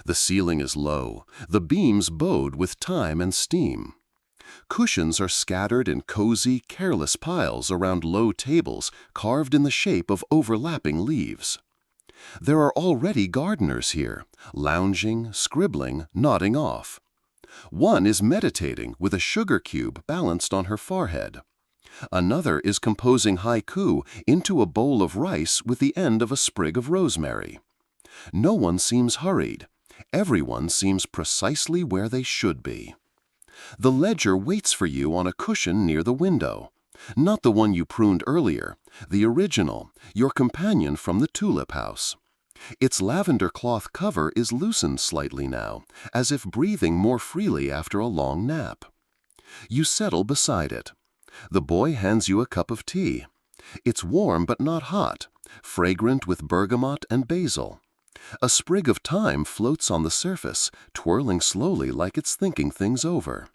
The ceiling is low, the beams bowed with time and steam. Cushions are scattered in cozy, careless piles around low tables carved in the shape of overlapping leaves. There are already gardeners here, lounging, scribbling, nodding off. One is meditating with a sugar cube balanced on her forehead. Another is composing haiku into a bowl of rice with the end of a sprig of rosemary. No one seems hurried. Everyone seems precisely where they should be. The ledger waits for you on a cushion near the window. Not the one you pruned earlier, the original, your companion from the tulip house. Its lavender cloth cover is loosened slightly now, as if breathing more freely after a long nap. You settle beside it. The boy hands you a cup of tea. It's warm but not hot, fragrant with bergamot and basil. A sprig of thyme floats on the surface, twirling slowly like it's thinking things over.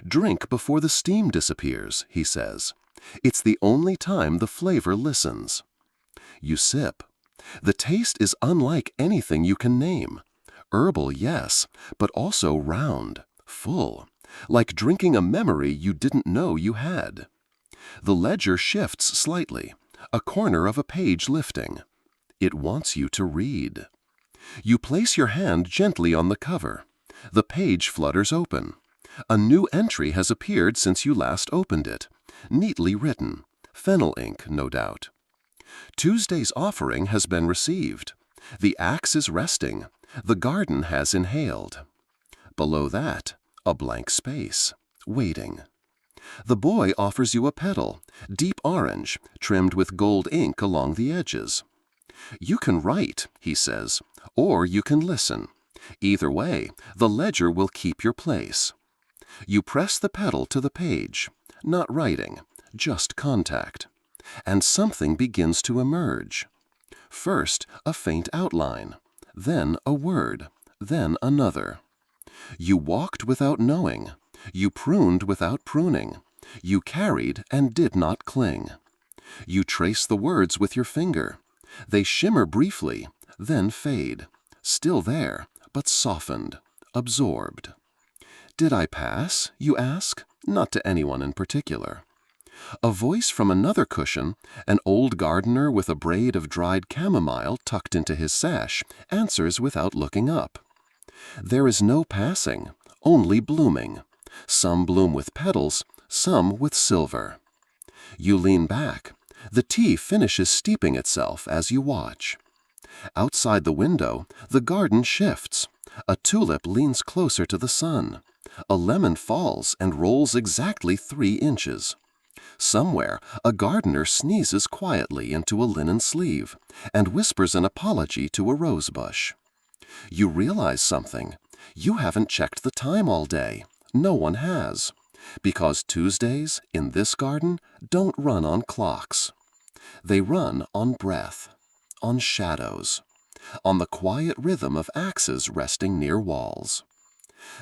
Drink before the steam disappears, he says. It's the only time the flavor listens. You sip. The taste is unlike anything you can name. Herbal, yes, but also round, full, like drinking a memory you didn't know you had. The ledger shifts slightly, a corner of a page lifting. It wants you to read. You place your hand gently on the cover. The page flutters open. A new entry has appeared since you last opened it, neatly written, fennel ink, no doubt. Tuesday's offering has been received. The axe is resting. The garden has inhaled. Below that, a blank space, waiting. The boy offers you a petal, deep orange, trimmed with gold ink along the edges. You can write, he says, or you can listen. Either way, the ledger will keep your place. You press the petal to the page, not writing, just contact. And something begins to emerge. First, a faint outline, then a word, then another. You walked without knowing. You pruned without pruning. You carried and did not cling. You trace the words with your finger. They shimmer briefly, then fade. Still there, but softened, absorbed. Did I pass, you ask? Not to anyone in particular. A voice from another cushion, an old gardener with a braid of dried chamomile tucked into his sash, answers without looking up. There is no passing, only blooming. Some bloom with petals, some with silver. You lean back. The tea finishes steeping itself as you watch. Outside the window, the garden shifts. A tulip leans closer to the sun. A lemon falls and rolls exactly 3 inches. Somewhere, a gardener sneezes quietly into a linen sleeve and whispers an apology to a rosebush. You realize something. You haven't checked the time all day. No one has. Because Tuesdays, in this garden, don't run on clocks. They run on breath, on shadows, on the quiet rhythm of axes resting near walls.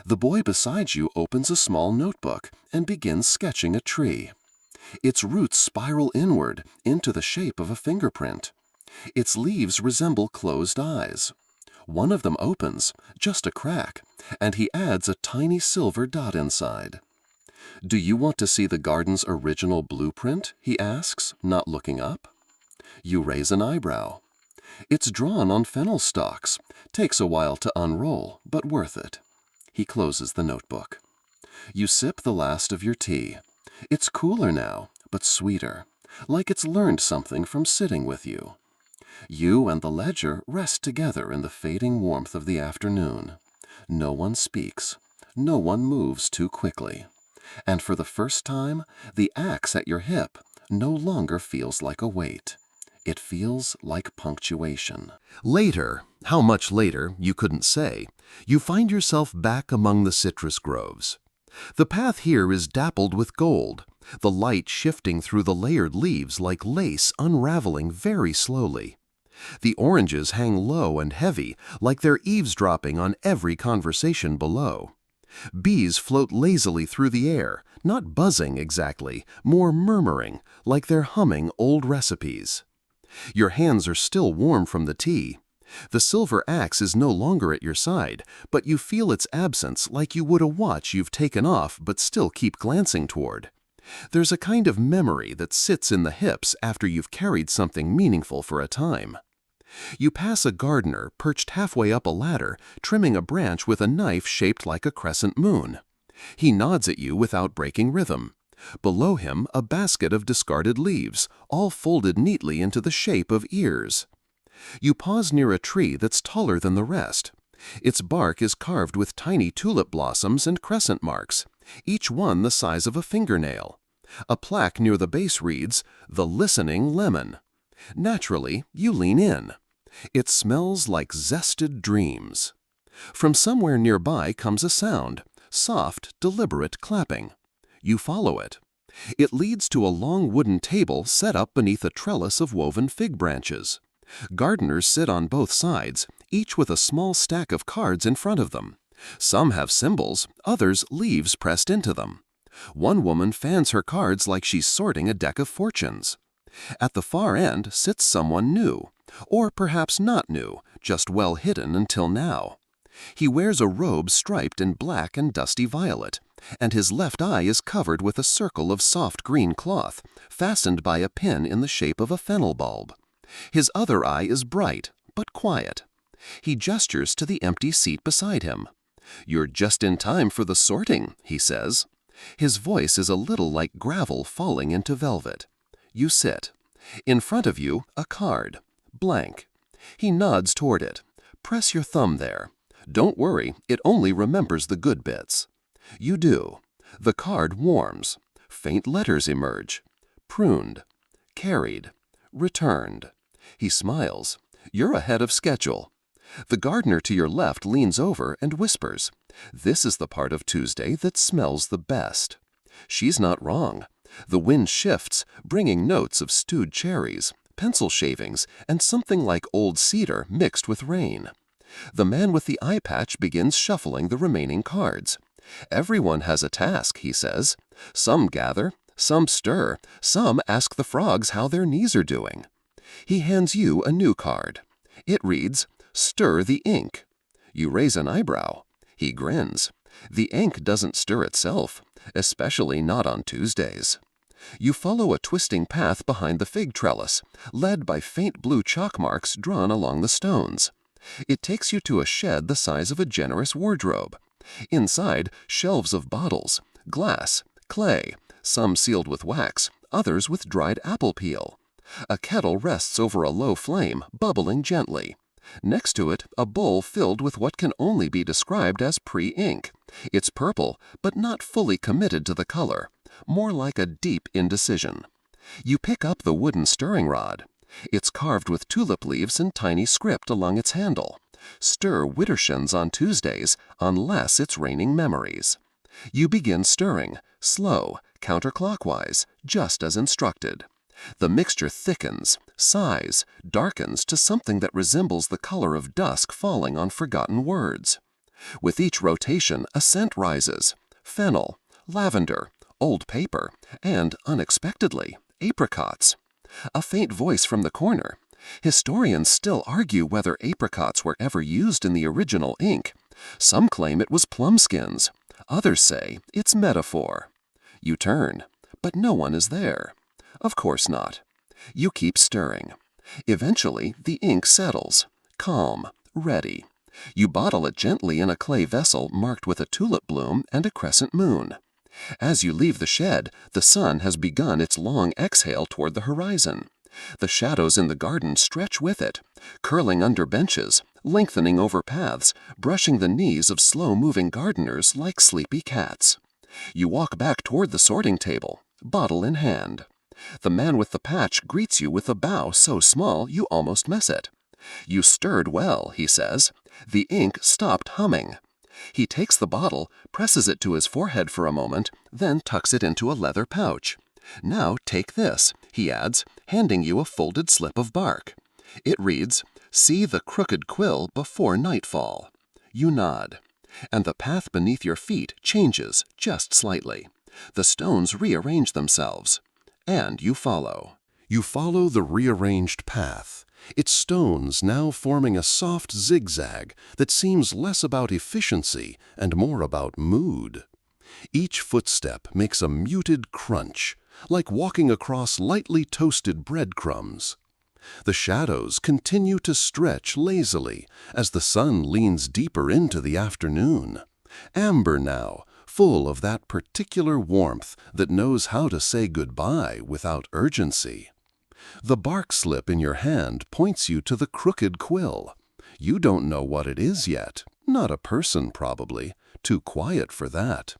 The boy beside you opens a small notebook and begins sketching a tree. Its roots spiral inward into the shape of a fingerprint. Its leaves resemble closed eyes. One of them opens, just a crack, and he adds a tiny silver dot inside. Do you want to see the garden's original blueprint? He asks, not looking up. You raise an eyebrow. It's drawn on fennel stalks. Takes a while to unroll, but worth it. He closes the notebook. You sip the last of your tea. It's cooler now, but sweeter, like it's learned something from sitting with you. You and the ledger rest together in the fading warmth of the afternoon. No one speaks. No one moves too quickly. And for the first time, the axe at your hip no longer feels like a weight. It feels like punctuation. Later, how much later, you couldn't say, you find yourself back among the citrus groves. The path here is dappled with gold, the light shifting through the layered leaves like lace unraveling very slowly. The oranges hang low and heavy, like they're eavesdropping on every conversation below. Bees float lazily through the air, not buzzing exactly, more murmuring, like they're humming old recipes. Your hands are still warm from the tea. The silver axe is no longer at your side, but you feel its absence like you would a watch you've taken off but still keep glancing toward. There's a kind of memory that sits in the hips after you've carried something meaningful for a time. You pass a gardener perched halfway up a ladder, trimming a branch with a knife shaped like a crescent moon. He nods at you without breaking rhythm. Below him, a basket of discarded leaves, all folded neatly into the shape of ears. You pause near a tree that's taller than the rest. Its bark is carved with tiny tulip blossoms and crescent marks, each one the size of a fingernail. A plaque near the base reads, "The Listening Lemon." Naturally, you lean in. It smells like zested dreams. From somewhere nearby comes a sound, soft, deliberate clapping. You follow it. It leads to a long wooden table set up beneath a trellis of woven fig branches. Gardeners sit on both sides, each with a small stack of cards in front of them. Some have symbols, others leaves pressed into them. One woman fans her cards like she's sorting a deck of fortunes. At the far end sits someone new, or perhaps not new, just well hidden until now. He wears a robe striped in black and dusty violet, and his left eye is covered with a circle of soft green cloth, fastened by a pin in the shape of a fennel bulb. His other eye is bright, but quiet. He gestures to the empty seat beside him. "You're just in time for the sorting," he says. His voice is a little like gravel falling into velvet. You sit. In front of you, a card. Blank. He nods toward it. Press your thumb there. Don't worry, it only remembers the good bits. You do. The card warms. Faint letters emerge. Pruned. Carried. Returned. He smiles. You're ahead of schedule. The gardener to your left leans over and whispers, "This is the part of Tuesday that smells the best." She's not wrong. The wind shifts, bringing notes of stewed cherries, pencil shavings, and something like old cedar mixed with rain. The man with the eye patch begins shuffling the remaining cards. Everyone has a task, he says. Some gather, some stir, some ask the frogs how their knees are doing. He hands you a new card. It reads, "Stir the ink." You raise an eyebrow. He grins. The ink doesn't stir itself, especially not on Tuesdays. You follow a twisting path behind the fig trellis, led by faint blue chalk marks drawn along the stones. It takes you to a shed the size of a generous wardrobe. Inside, shelves of bottles, glass, clay, some sealed with wax, others with dried apple peel. A kettle rests over a low flame, bubbling gently. Next to it, a bowl filled with what can only be described as pre-ink. It's purple, but not fully committed to the color, more like a deep indecision. You pick up the wooden stirring rod. It's carved with tulip leaves and tiny script along its handle. Stir widdershins on Tuesdays, unless it's raining memories. You begin stirring, slow, counterclockwise, just as instructed. The mixture thickens, sighs, darkens to something that resembles the color of dusk falling on forgotten words. With each rotation, a scent rises: fennel, lavender, old paper, and, unexpectedly, apricots. A faint voice from the corner. Historians still argue whether apricots were ever used in the original ink. Some claim it was plum-skins. Others say it's metaphor. You turn, but no one is there. Of course not. You keep stirring. Eventually, the ink settles, calm, ready. You bottle it gently in a clay vessel marked with a tulip bloom and a crescent moon. As you leave the shed, the sun has begun its long exhale toward the horizon. The shadows in the garden stretch with it, curling under benches, lengthening over paths, brushing the knees of slow-moving gardeners like sleepy cats. You walk back toward the sorting table, bottle in hand. The man with the patch greets you with a bow so small you almost miss it. "You stirred well," he says. The ink stopped humming. He takes the bottle, presses it to his forehead for a moment, then tucks it into a leather pouch. "Now take this," he adds, handing you a folded slip of bark. It reads, "See the crooked quill before nightfall." You nod. And the path beneath your feet changes just slightly. The stones rearrange themselves. And you follow. You follow the rearranged path, its stones now forming a soft zigzag that seems less about efficiency and more about mood. Each footstep makes a muted crunch, like walking across lightly toasted breadcrumbs. The shadows continue to stretch lazily as the sun leans deeper into the afternoon. Amber now, full of that particular warmth that knows how to say goodbye without urgency. The bark slip in your hand points you to the crooked quill. You don't know what it is yet. Not a person, probably. Too quiet for that.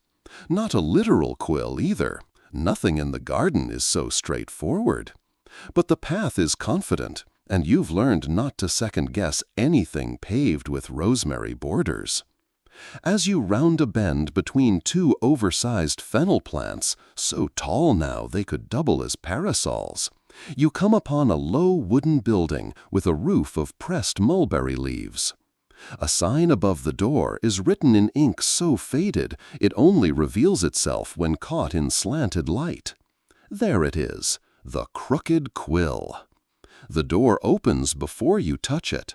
Not a literal quill, either. Nothing in the garden is so straightforward. But the path is confident, and you've learned not to second-guess anything paved with rosemary borders. As you round a bend between two oversized fennel plants, so tall now they could double as parasols, you come upon a low wooden building with a roof of pressed mulberry leaves. A sign above the door is written in ink so faded it only reveals itself when caught in slanted light. There it is, the crooked quill. The door opens before you touch it.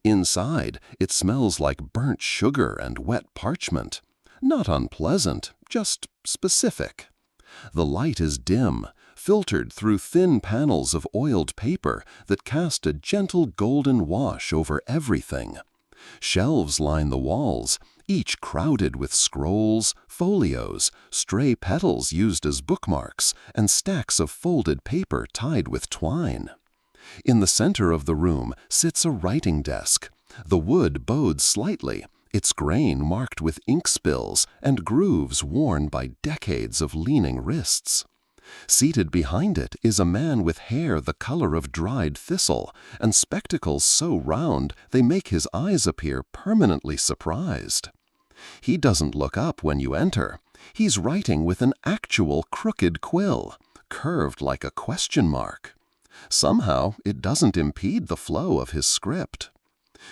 Inside, it smells like burnt sugar and wet parchment. Not unpleasant, just specific. The light is dim, filtered through thin panels of oiled paper that cast a gentle golden wash over everything. Shelves line the walls, each crowded with scrolls, folios, stray petals used as bookmarks, and stacks of folded paper tied with twine. In the center of the room sits a writing desk. The wood bowed slightly, its grain marked with ink spills and grooves worn by decades of leaning wrists. Seated behind it is a man with hair the color of dried thistle and spectacles so round they make his eyes appear permanently surprised. He doesn't look up when you enter. He's writing with an actual crooked quill, curved like a question mark. Somehow, it doesn't impede the flow of his script.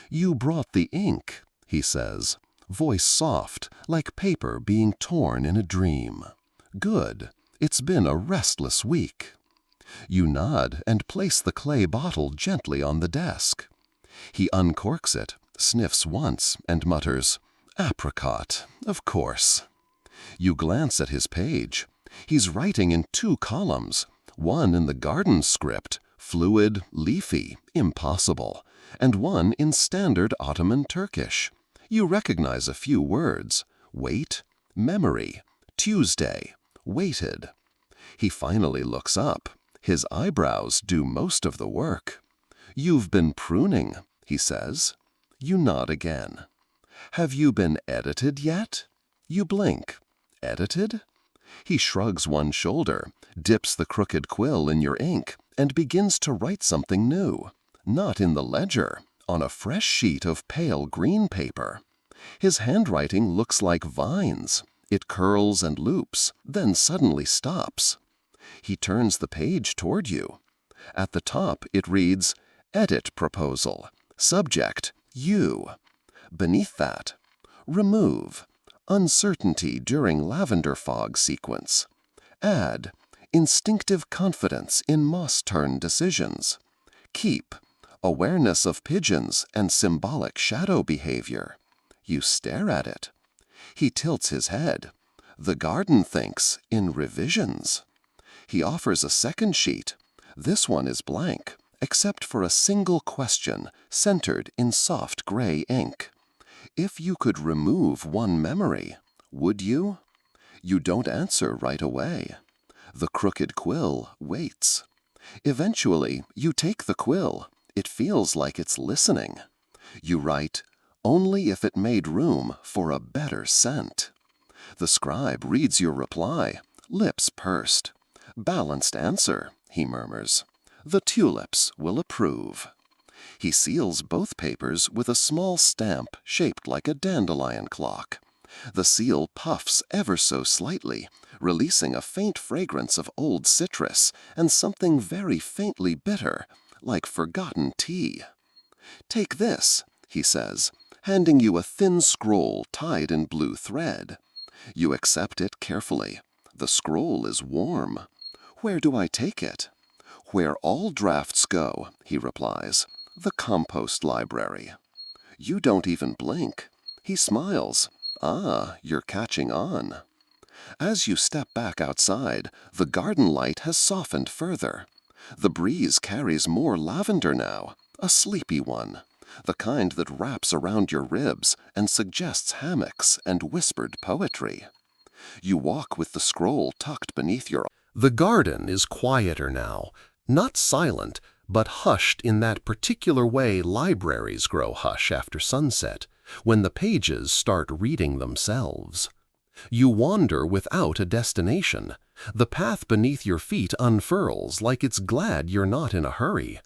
"You brought the ink," he says, voice soft, like paper being torn in a dream. "Good. It's been a restless week." You nod and place the clay bottle gently on the desk. He uncorks it, sniffs once, and mutters, "Apricot, of course." You glance at his page. He's writing in 2 columns, one in the garden script, fluid, leafy, impossible, and one in standard Ottoman Turkish. You recognize a few words: wait, memory, Tuesday, waited. He finally looks up. His eyebrows do most of the work. "You've been pruning," he says. You nod again. "Have you been edited yet?" You blink. "Edited?" He shrugs one shoulder, dips the crooked quill in your ink, and begins to write something new. Not in the ledger, on a fresh sheet of pale green paper. His handwriting looks like vines. It curls and loops, then suddenly stops. He turns the page toward you. At the top it reads, "Edit proposal. Subject, you." Beneath that, "Remove. Uncertainty during lavender fog sequence. Add. Instinctive confidence in moss-turn decisions. Keep. Awareness of pigeons and symbolic shadow behavior." You stare at it. He tilts his head. The garden thinks in revisions. He offers a second sheet. This one is blank, except for a single question centered in soft gray ink. If you could remove one memory, would you? You don't answer right away. The crooked quill waits. Eventually, you take the quill. It feels like it's listening. You write, "Only if it made room for a better scent." The scribe reads your reply, lips pursed. "Balanced answer," he murmurs. "The tulips will approve." He seals both papers with a small stamp shaped like a dandelion clock. The seal puffs ever so slightly, releasing a faint fragrance of old citrus and something very faintly bitter, like forgotten tea. "Take this," he says, handing you a thin scroll tied in blue thread. You accept it carefully. The scroll is warm. "Where do I take it?" "Where all drafts go," he replies. "The compost library." You don't even blink. He smiles. "Ah, you're catching on." As you step back outside, the garden light has softened further. The breeze carries more lavender now, a sleepy one, the kind that wraps around your ribs and suggests hammocks and whispered poetry. You walk with the scroll tucked beneath your arm. The garden is quieter now, not silent, but hushed in that particular way libraries grow hush after sunset, when the pages start reading themselves. You wander without a destination. The path beneath your feet unfurls like it's glad you're not in a hurry.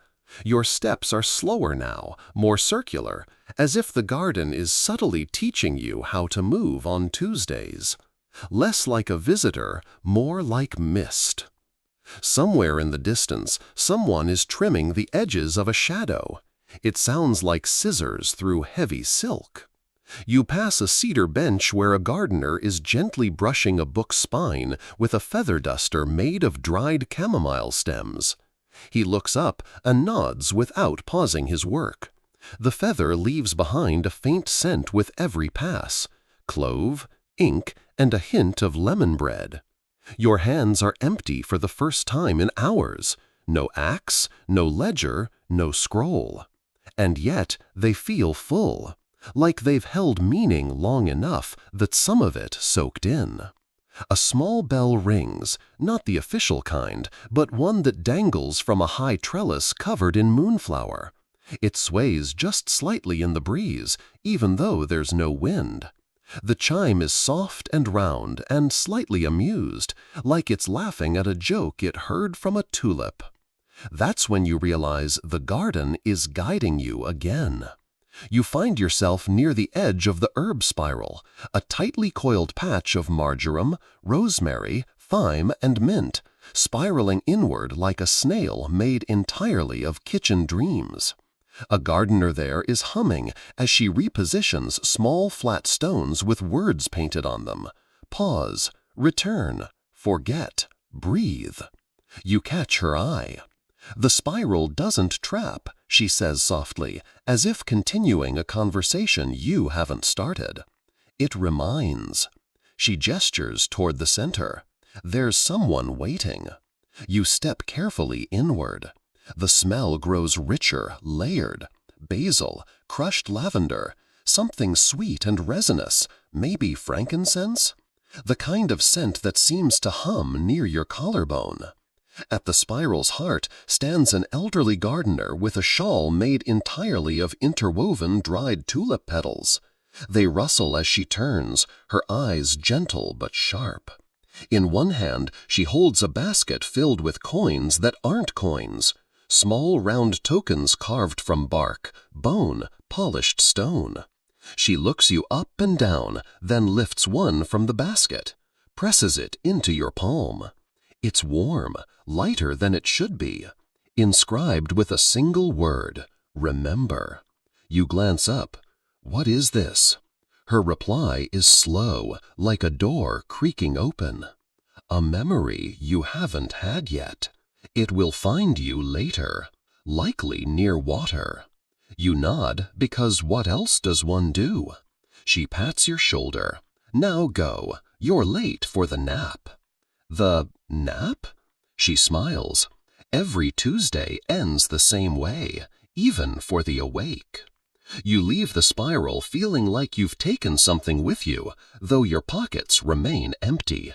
Your steps are slower now, more circular, as if the garden is subtly teaching you how to move on Tuesdays. Less like a visitor, more like mist. Somewhere in the distance, someone is trimming the edges of a shadow. It sounds like scissors through heavy silk. You pass a cedar bench where a gardener is gently brushing a book's spine with a feather duster made of dried chamomile stems. He looks up and nods without pausing his work. The feather leaves behind a faint scent with every pass: clove, ink, and a hint of lemon bread. Your hands are empty for the first time in hours. No axe, no ledger, no scroll. And yet they feel full, like they've held meaning long enough that some of it soaked in. A small bell rings, not the official kind, but one that dangles from a high trellis covered in moonflower. It sways just slightly in the breeze, even though there's no wind. The chime is soft and round and slightly amused, like it's laughing at a joke it heard from a tulip. That's when you realize the garden is guiding you again. You find yourself near the edge of the herb spiral, a tightly coiled patch of marjoram, rosemary, thyme, and mint, spiraling inward like a snail made entirely of kitchen dreams. A gardener there is humming as she repositions small flat stones with words painted on them. Pause, return, forget, breathe. You catch her eye. The spiral doesn't trap, she says softly, as if continuing a conversation you haven't started. It reminds. She gestures toward the center. There's someone waiting. You step carefully inward. The smell grows richer, layered. Basil, crushed lavender, something sweet and resinous, maybe frankincense? The kind of scent that seems to hum near your collarbone. At the spiral's heart stands an elderly gardener with a shawl made entirely of interwoven dried tulip petals. They rustle as she turns, her eyes gentle but sharp. In one hand, she holds a basket filled with coins that aren't coins. Small round tokens carved from bark, bone, polished stone. She looks you up and down, then lifts one from the basket, presses it into your palm. It's warm, lighter than it should be, inscribed with a single word: remember. You glance up. What is this? Her reply is slow, like a door creaking open. A memory you haven't had yet. It will find you later, likely near water. You nod because what else does one do? She pats your shoulder. Now go, you're late for the nap. The nap? She smiles. Every Tuesday ends the same way, even for the awake. You leave the spiral feeling like you've taken something with you, though your pockets remain empty.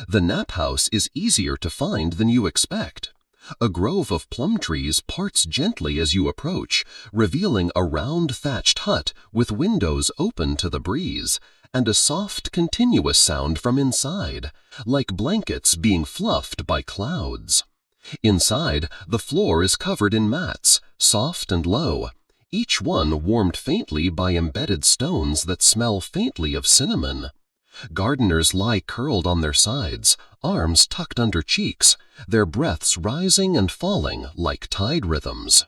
The nap house is easier to find than you expect. A grove of plum trees parts gently as you approach, revealing a round thatched hut with windows open to the breeze, and a soft, continuous sound from inside, like blankets being fluffed by clouds. Inside, the floor is covered in mats, soft and low, each one warmed faintly by embedded stones that smell faintly of cinnamon. Gardeners lie curled on their sides, arms tucked under cheeks, their breaths rising and falling like tide rhythms.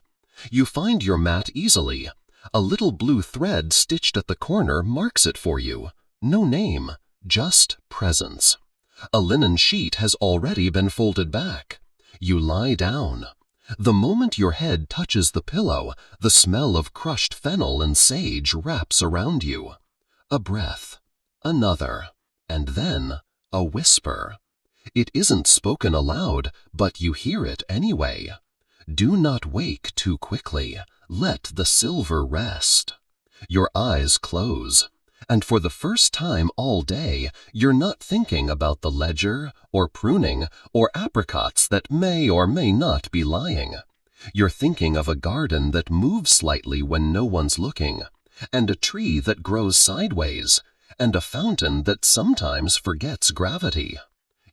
You find your mat easily. A little blue thread stitched at the corner marks it for you. No name, just presence. A linen sheet has already been folded back. You lie down. The moment your head touches the pillow, the smell of crushed fennel and sage wraps around you. A breath. Another, and then a whisper. It isn't spoken aloud, but you hear it anyway. Do not wake too quickly. Let the silver rest. Your eyes close, and for the first time all day, you're not thinking about the ledger, or pruning, or apricots that may or may not be lying. You're thinking of a garden that moves slightly when no one's looking, and a tree that grows sideways, and a fountain that sometimes forgets gravity.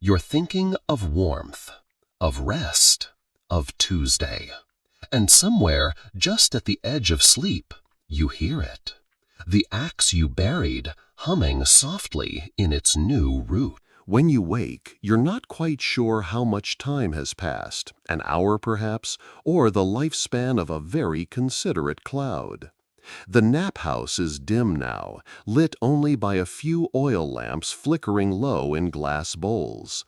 You're thinking of warmth, of rest, of Tuesday. And somewhere, just at the edge of sleep, you hear it. The axe you buried, humming softly in its new root. When you wake, you're not quite sure how much time has passed, an hour perhaps, or the lifespan of a very considerate cloud. The nap house is dim now, lit only by a few oil lamps flickering low in glass bowls.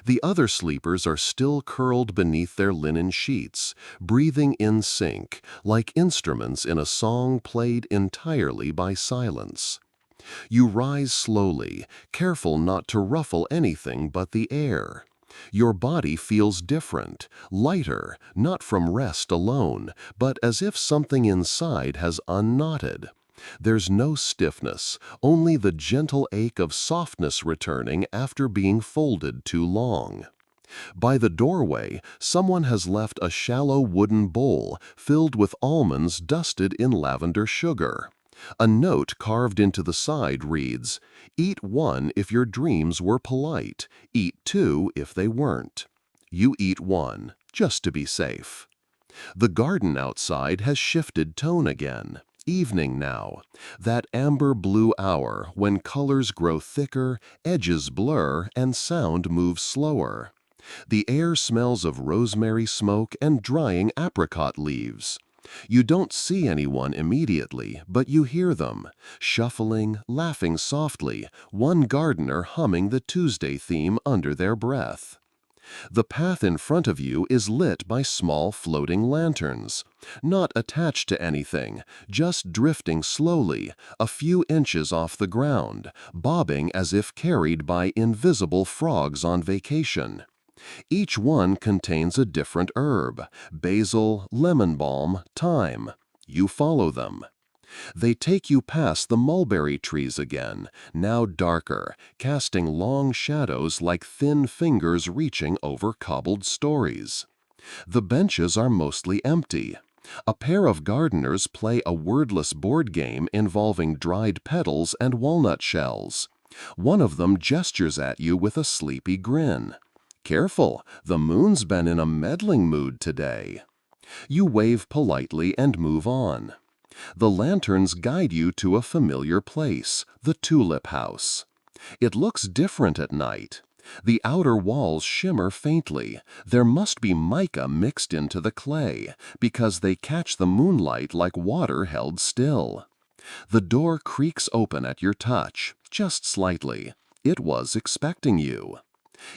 The other sleepers are still curled beneath their linen sheets, breathing in sync, like instruments in a song played entirely by silence. You rise slowly, careful not to ruffle anything but the air. Your body feels different, lighter, not from rest alone, but as if something inside has unknotted. There's no stiffness, only the gentle ache of softness returning after being folded too long. By the doorway, someone has left a shallow wooden bowl filled with almonds dusted in lavender sugar. A note carved into the side reads, "Eat one if your dreams were polite, eat two if they weren't." You eat one, just to be safe. The garden outside has shifted tone again. Evening now, that amber-blue hour when colors grow thicker, edges blur, and sound moves slower. The air smells of rosemary smoke and drying apricot leaves. You don't see anyone immediately, but you hear them, shuffling, laughing softly, one gardener humming the Tuesday theme under their breath. The path in front of you is lit by small floating lanterns, not attached to anything, just drifting slowly, a few inches off the ground, bobbing as if carried by invisible frogs on vacation. Each one contains a different herb: basil, lemon balm, thyme. You follow them. They take you past the mulberry trees again, now darker, casting long shadows like thin fingers reaching over cobbled stories. The benches are mostly empty. A pair of gardeners play a wordless board game involving dried petals and walnut shells. One of them gestures at you with a sleepy grin. Careful, the moon's been in a meddling mood today. You wave politely and move on. The lanterns guide you to a familiar place, the tulip house. It looks different at night. The outer walls shimmer faintly. There must be mica mixed into the clay, because they catch the moonlight like water held still. The door creaks open at your touch, just slightly. It was expecting you.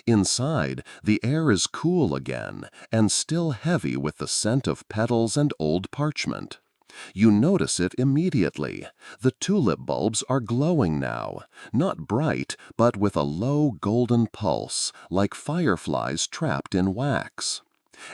Inside, the air is cool again, and still heavy with the scent of petals and old parchment. You notice it immediately. The tulip bulbs are glowing now, not bright, but with a low golden pulse, like fireflies trapped in wax.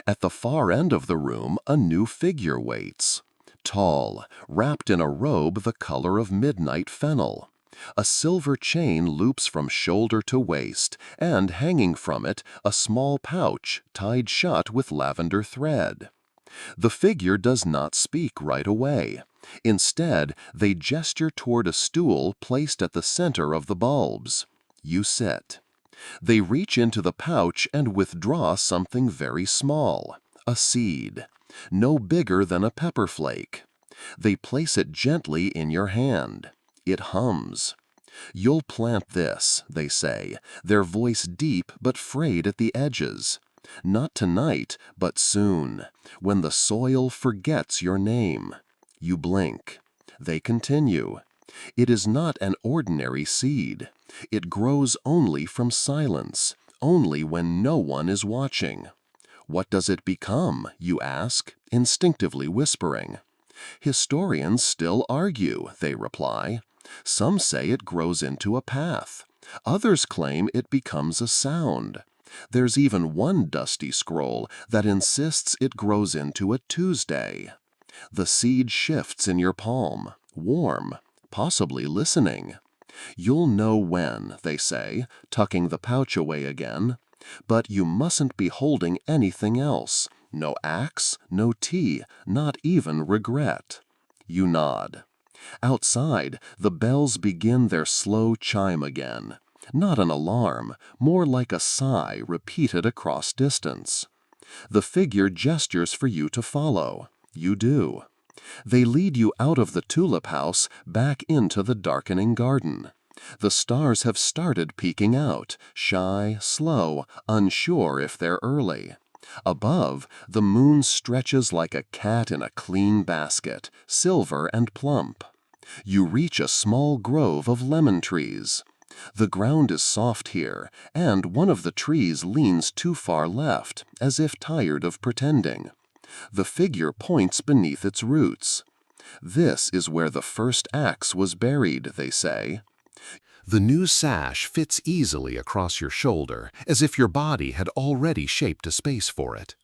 At the far end of the room, a new figure waits. Tall, wrapped in a robe the color of midnight fennel. A silver chain loops from shoulder to waist, and hanging from it, a small pouch tied shut with lavender thread. The figure does not speak right away. Instead, they gesture toward a stool placed at the center of the bulbs. You sit. They reach into the pouch and withdraw something very small, a seed, no bigger than a pepper flake. They place it gently in your hand. It hums. "You'll plant this," they say, their voice deep but frayed at the edges. "Not tonight, but soon, when the soil forgets your name." You blink. They continue. It is not an ordinary seed. It grows only from silence, only when no one is watching. What does it become, you ask, instinctively whispering. Historians still argue, they reply. Some say it grows into a path. Others claim it becomes a sound. There's even one dusty scroll that insists it grows into a Tuesday. The seed shifts in your palm, warm, possibly listening. You'll know when, they say, tucking the pouch away again. But you mustn't be holding anything else. No axe, no tea, not even regret. You nod. Outside, the bells begin their slow chime again. Not an alarm, more like a sigh repeated across distance. The figure gestures for you to follow. You do. They lead you out of the tulip house back into the darkening garden. The stars have started peeking out, shy, slow, unsure if they're early. Above, the moon stretches like a cat in a clean basket, silver and plump. You reach a small grove of lemon trees. The ground is soft here, and one of the trees leans too far left, as if tired of pretending. The figure points beneath its roots. This is where the first axe was buried, they say. The new sash fits easily across your shoulder, as if your body had already shaped a space for it.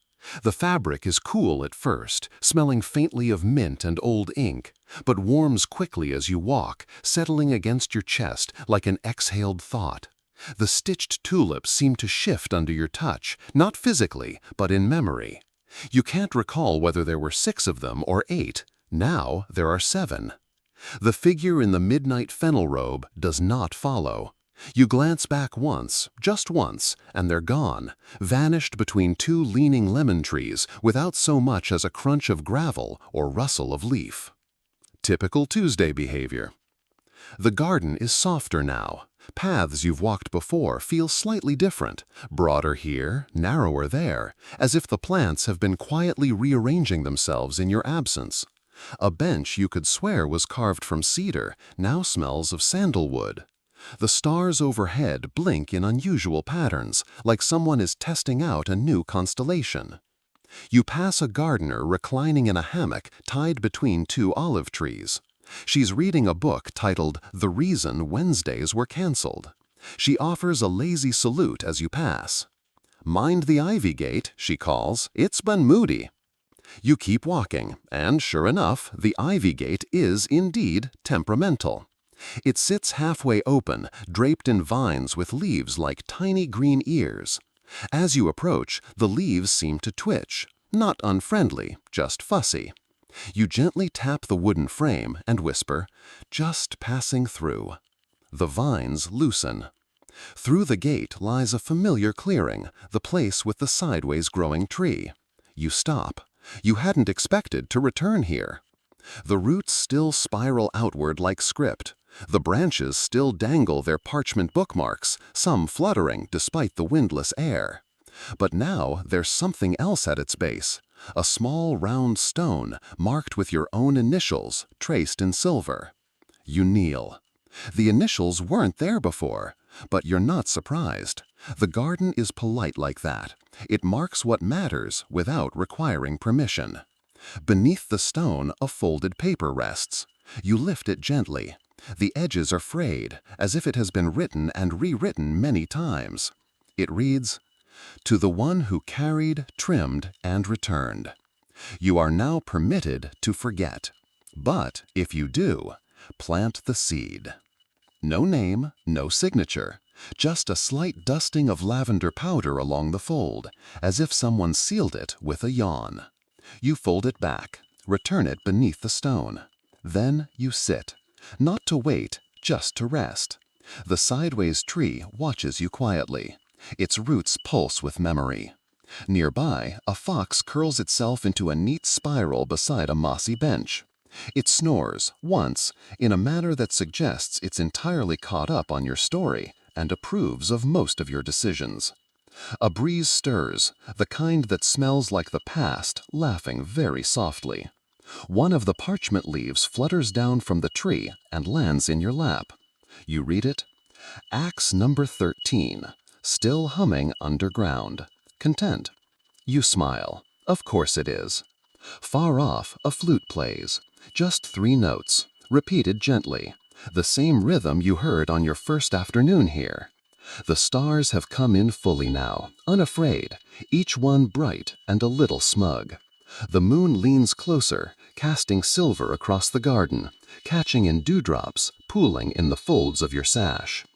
The fabric is cool at first, smelling faintly of mint and old ink, but warms quickly as you walk, settling against your chest like an exhaled thought. The stitched tulips seem to shift under your touch, not physically, but in memory. You can't recall whether there were 6 of them or 8. Now there are 7. The figure in the midnight fennel robe does not follow. You glance back once, just once, and they're gone, vanished between 2 leaning lemon trees without so much as a crunch of gravel or rustle of leaf. Typical Tuesday behavior. The garden is softer now. Paths you've walked before feel slightly different, broader here, narrower there, as if the plants have been quietly rearranging themselves in your absence. A bench you could swear was carved from cedar now smells of sandalwood. The stars overhead blink in unusual patterns, like someone is testing out a new constellation. You pass a gardener reclining in a hammock tied between 2 olive trees. She's reading a book titled The Reason Wednesdays Were Cancelled. She offers a lazy salute as you pass. "Mind the ivy gate," she calls. "It's been moody." You keep walking, and sure enough, the ivy gate is indeed temperamental. It sits halfway open, draped in vines with leaves like tiny green ears. As you approach, the leaves seem to twitch, not unfriendly, just fussy. You gently tap the wooden frame and whisper, "Just passing through." The vines loosen. Through the gate lies a familiar clearing, the place with the sideways growing tree. You stop. You hadn't expected to return here. The roots still spiral outward like script. The branches still dangle their parchment bookmarks, some fluttering despite the windless air. But now there's something else at its base, a small round stone marked with your own initials, traced in silver. You kneel. The initials weren't there before, but you're not surprised. The garden is polite like that. It marks what matters without requiring permission. Beneath the stone, a folded paper rests. You lift it gently. The edges are frayed, as if it has been written and rewritten many times. It reads, "To the one who carried, trimmed, and returned. You are now permitted to forget. But if you do, plant the seed." No name, no signature, just a slight dusting of lavender powder along the fold, as if someone sealed it with a yawn. You fold it back, return it beneath the stone. Then you sit, not to wait, just to rest. The sideways tree watches you quietly. Its roots pulse with memory. Nearby, a fox curls itself into a neat spiral beside a mossy bench. It snores, once, in a manner that suggests it's entirely caught up on your story and approves of most of your decisions. A breeze stirs, the kind that smells like the past, laughing very softly. One of the parchment leaves flutters down from the tree and lands in your lap. You read it. Axe number 13, still humming underground. Content. You smile. Of course it is. Far off, a flute plays. Just 3 notes, repeated gently. The same rhythm you heard on your first afternoon here. The stars have come in fully now, unafraid, each one bright and a little smug. The moon leans closer, casting silver across the garden, catching in dewdrops, pooling in the folds of your sash.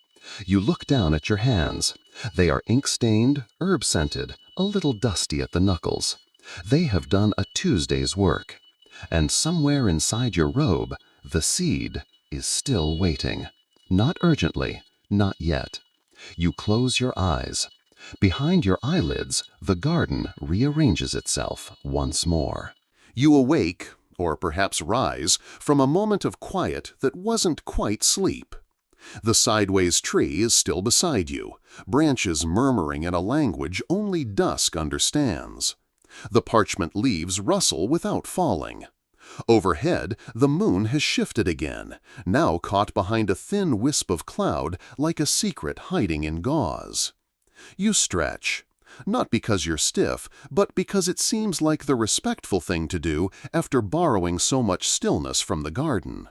You look down at your hands. They are ink-stained, herb-scented, a little dusty at the knuckles. They have done a Tuesday's work. And somewhere inside your robe, the seed is still waiting. Not urgently, not yet. You close your eyes. Behind your eyelids, the garden rearranges itself once more. You awake, or perhaps rise, from a moment of quiet that wasn't quite sleep. The sideways tree is still beside you, branches murmuring in a language only dusk understands. The parchment leaves rustle without falling. Overhead, the moon has shifted again, now caught behind a thin wisp of cloud like a secret hiding in gauze. You stretch, not because you're stiff, but because it seems like the respectful thing to do after borrowing so much stillness from the garden.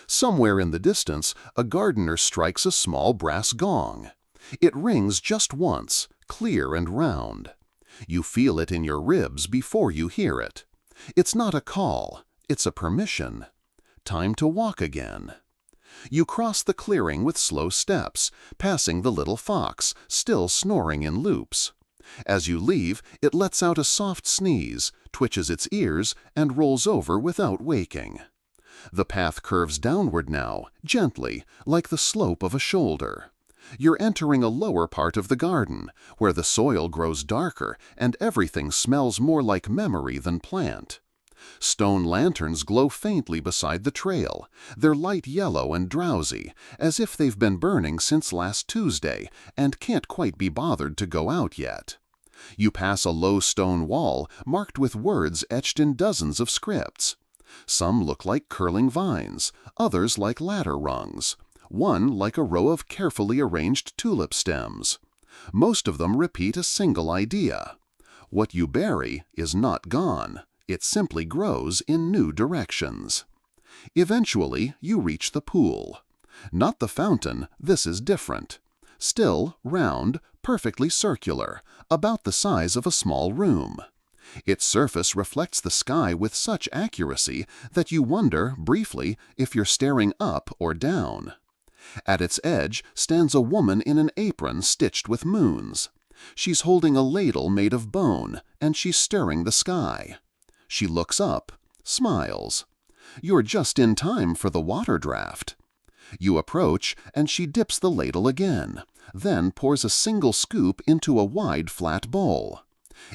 Somewhere in the distance, a gardener strikes a small brass gong. It rings just once, clear and round. You feel it in your ribs before you hear it. It's not a call, it's a permission. Time to walk again. You cross the clearing with slow steps, passing the little fox, still snoring in loops. As you leave, it lets out a soft sneeze, twitches its ears, and rolls over without waking. The path curves downward now, gently, like the slope of a shoulder. You're entering a lower part of the garden, where the soil grows darker and everything smells more like memory than plant. Stone lanterns glow faintly beside the trail, their light yellow and drowsy, as if they've been burning since last Tuesday and can't quite be bothered to go out yet. You pass a low stone wall marked with words etched in dozens of scripts. Some look like curling vines, others like ladder rungs, one like a row of carefully arranged tulip stems. Most of them repeat a single idea. What you bury is not gone. It simply grows in new directions. Eventually, you reach the pool. Not the fountain, this is different. Still, round, perfectly circular, about the size of a small room. Its surface reflects the sky with such accuracy that you wonder, briefly, if you're staring up or down. At its edge stands a woman in an apron stitched with moons. She's holding a ladle made of bone, and she's stirring the sky. She looks up, smiles. You're just in time for the water draft. You approach, and she dips the ladle again, then pours a single scoop into a wide, flat bowl.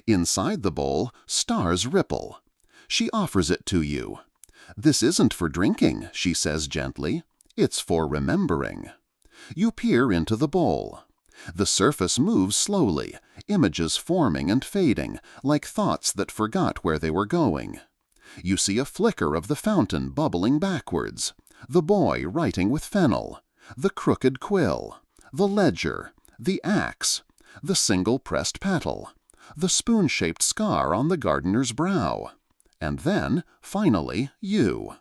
Inside the bowl, stars ripple. She offers it to you. "This isn't for drinking," she says gently. "It's for remembering." You peer into the bowl. The surface moves slowly, images forming and fading, like thoughts that forgot where they were going. You see a flicker of the fountain bubbling backwards, the boy writing with fennel, the crooked quill, the ledger, the axe, the single pressed petal, the spoon-shaped scar on the gardener's brow. And then, finally, you.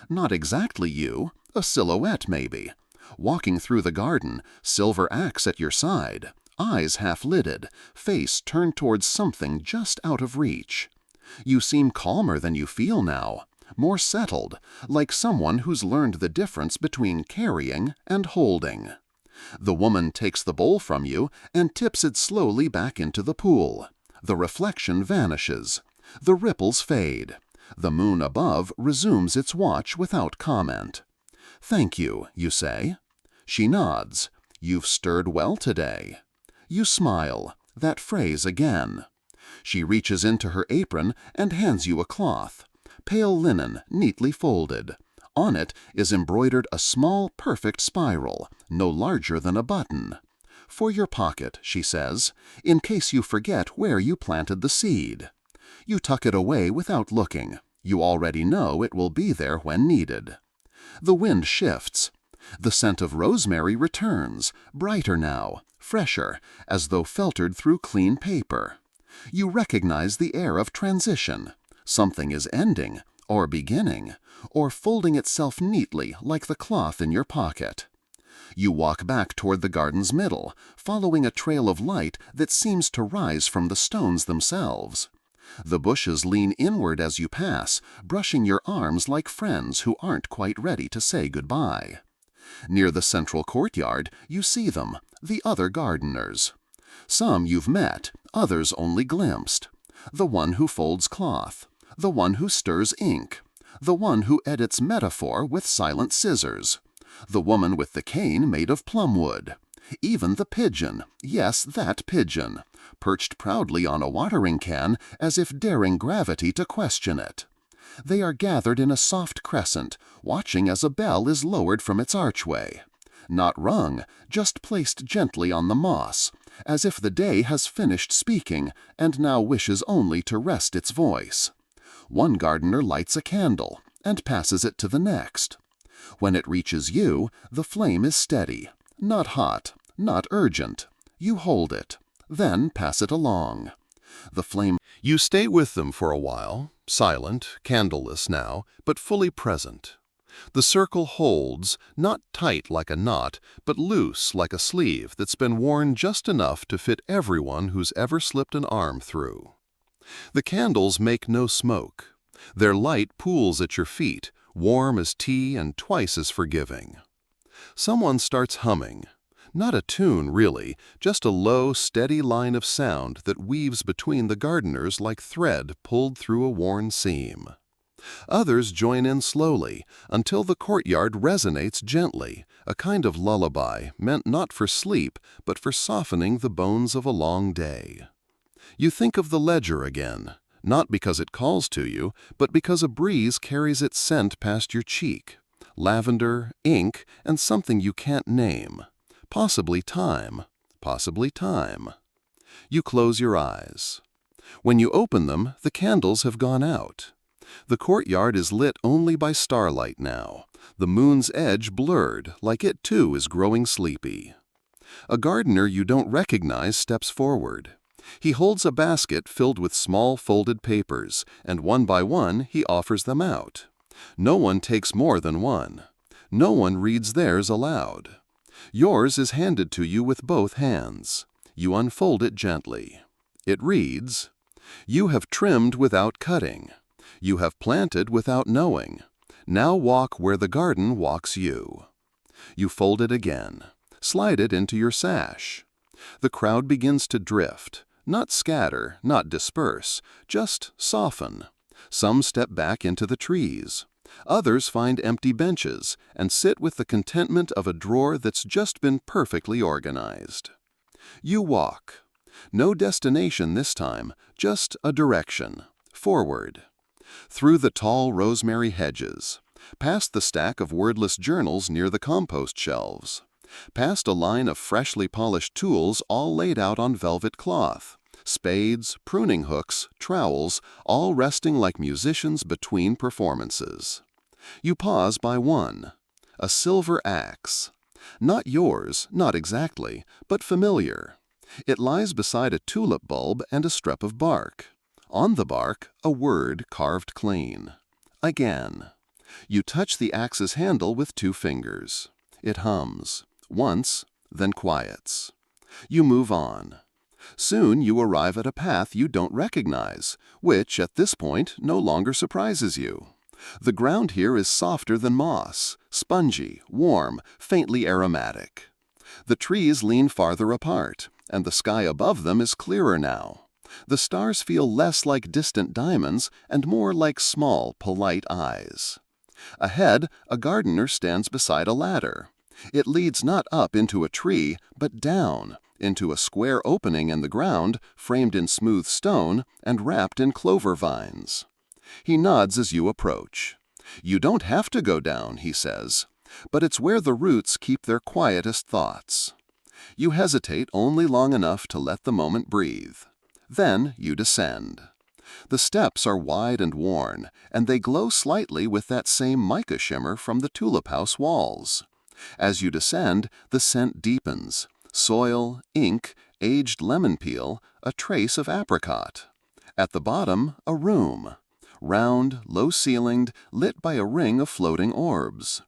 Not exactly you, a silhouette maybe. Walking through the garden, silver axe at your side, eyes half-lidded, face turned towards something just out of reach. You seem calmer than you feel now, more settled, like someone who's learned the difference between carrying and holding. The woman takes the bowl from you and tips it slowly back into the pool. The reflection vanishes. The ripples fade. The moon above resumes its watch without comment. "Thank you," you say. She nods. "You've stirred well today." You smile. That phrase again. She reaches into her apron and hands you a cloth. Pale linen, neatly folded. On it is embroidered a small, perfect spiral, no larger than a button. "For your pocket," she says, "in case you forget where you planted the seed." You tuck it away without looking. You already know it will be there when needed. The wind shifts. The scent of rosemary returns, brighter now, fresher, as though filtered through clean paper. You recognize the air of transition. Something is ending, or beginning, or folding itself neatly like the cloth in your pocket. You walk back toward the garden's middle, following a trail of light that seems to rise from the stones themselves. The bushes lean inward as you pass, brushing your arms like friends who aren't quite ready to say goodbye. Near the central courtyard, you see them, the other gardeners. Some you've met, others only glimpsed. The one who folds cloth, the one who stirs ink, the one who edits metaphor with silent scissors, the woman with the cane made of plumwood, even the pigeon, yes, that pigeon, perched proudly on a watering can as if daring gravity to question it. They are gathered in a soft crescent, watching as a bell is lowered from its archway. not rung, just placed gently on the moss, as if the day has finished speaking and now wishes only to rest its voice. One gardener lights a candle and passes it to the next. When it reaches you, the flame is steady, not hot, not urgent. You hold it, then pass it along. The flame. You stay with them for a while, silent, candleless now, but fully present. The circle holds, not tight like a knot, but loose like a sleeve that's been worn just enough to fit everyone who's ever slipped an arm through. The candles make no smoke. Their light pools at your feet, warm as tea and twice as forgiving. Someone starts humming. Not a tune, really, just a low, steady line of sound that weaves between the gardeners like thread pulled through a worn seam. Others join in slowly, until the courtyard resonates gently, a kind of lullaby meant not for sleep, but for softening the bones of a long day. You think of the ledger again, not because it calls to you, but because a breeze carries its scent past your cheek. Lavender, ink, and something you can't name. Possibly time, possibly time. You close your eyes. When you open them, the candles have gone out. The courtyard is lit only by starlight now, the moon's edge blurred, like it too is growing sleepy. A gardener you don't recognize steps forward. He holds a basket filled with small folded papers, and one by one he offers them out. No one takes more than one. No one reads theirs aloud. Yours is handed to you with both hands. You unfold it gently. It reads, "You have trimmed without cutting. You have planted without knowing. Now walk where the garden walks you." You fold it again. Slide it into your sash. The crowd begins to drift, not scatter, not disperse, just soften. Some step back into the trees. Others find empty benches and sit with the contentment of a drawer that's just been perfectly organized. You walk. No destination this time, just a direction. Forward. Through the tall rosemary hedges. Past the stack of wordless journals near the compost shelves. Past a line of freshly polished tools all laid out on velvet cloth. Spades, pruning hooks, trowels, all resting like musicians between performances. You pause by one. A silver axe. Not yours, not exactly, but familiar. It lies beside a tulip bulb and a strip of bark. On the bark, a word carved clean. Again. You touch the axe's handle with 2 fingers. It hums. Once, then quiets. You move on. Soon you arrive at a path you don't recognize, which at this point no longer surprises you. The ground here is softer than moss, spongy, warm, faintly aromatic. The trees lean farther apart, and the sky above them is clearer now. The stars feel less like distant diamonds and more like small, polite eyes. Ahead, a gardener stands beside a ladder. It leads not up into a tree, but down, into a square opening in the ground, framed in smooth stone and wrapped in clover vines. He nods as you approach. You don't have to go down, he says, but it's where the roots keep their quietest thoughts. You hesitate only long enough to let the moment breathe. Then you descend. The steps are wide and worn, and they glow slightly with that same mica shimmer from the tulip house walls. As you descend, the scent deepens. Soil, ink, aged lemon peel, a trace of apricot. At the bottom, a room. Round, low-ceilinged, lit by a ring of floating orbs.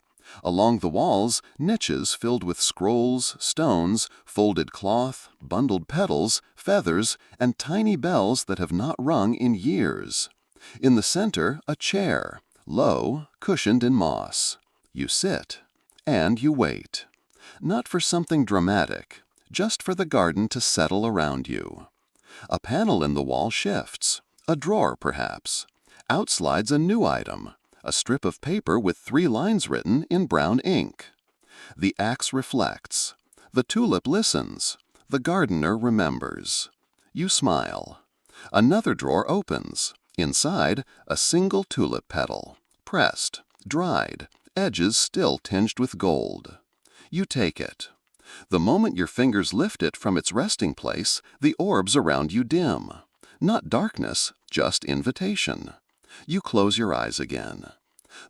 Along the walls, niches filled with scrolls, stones, folded cloth, bundled petals, feathers, and tiny bells that have not rung in years. In the center, a chair, low, cushioned in moss. You sit, and you wait. Not for something dramatic, just for the garden to settle around you. A panel in the wall shifts, a drawer perhaps. Out slides a new item, a strip of paper with 3 lines written in brown ink. The axe reflects. The tulip listens. The gardener remembers. You smile. Another drawer opens. Inside, a single tulip petal, pressed, dried, edges still tinged with gold. You take it. The moment your fingers lift it from its resting place, the orbs around you dim. Not darkness, just invitation. You close your eyes again.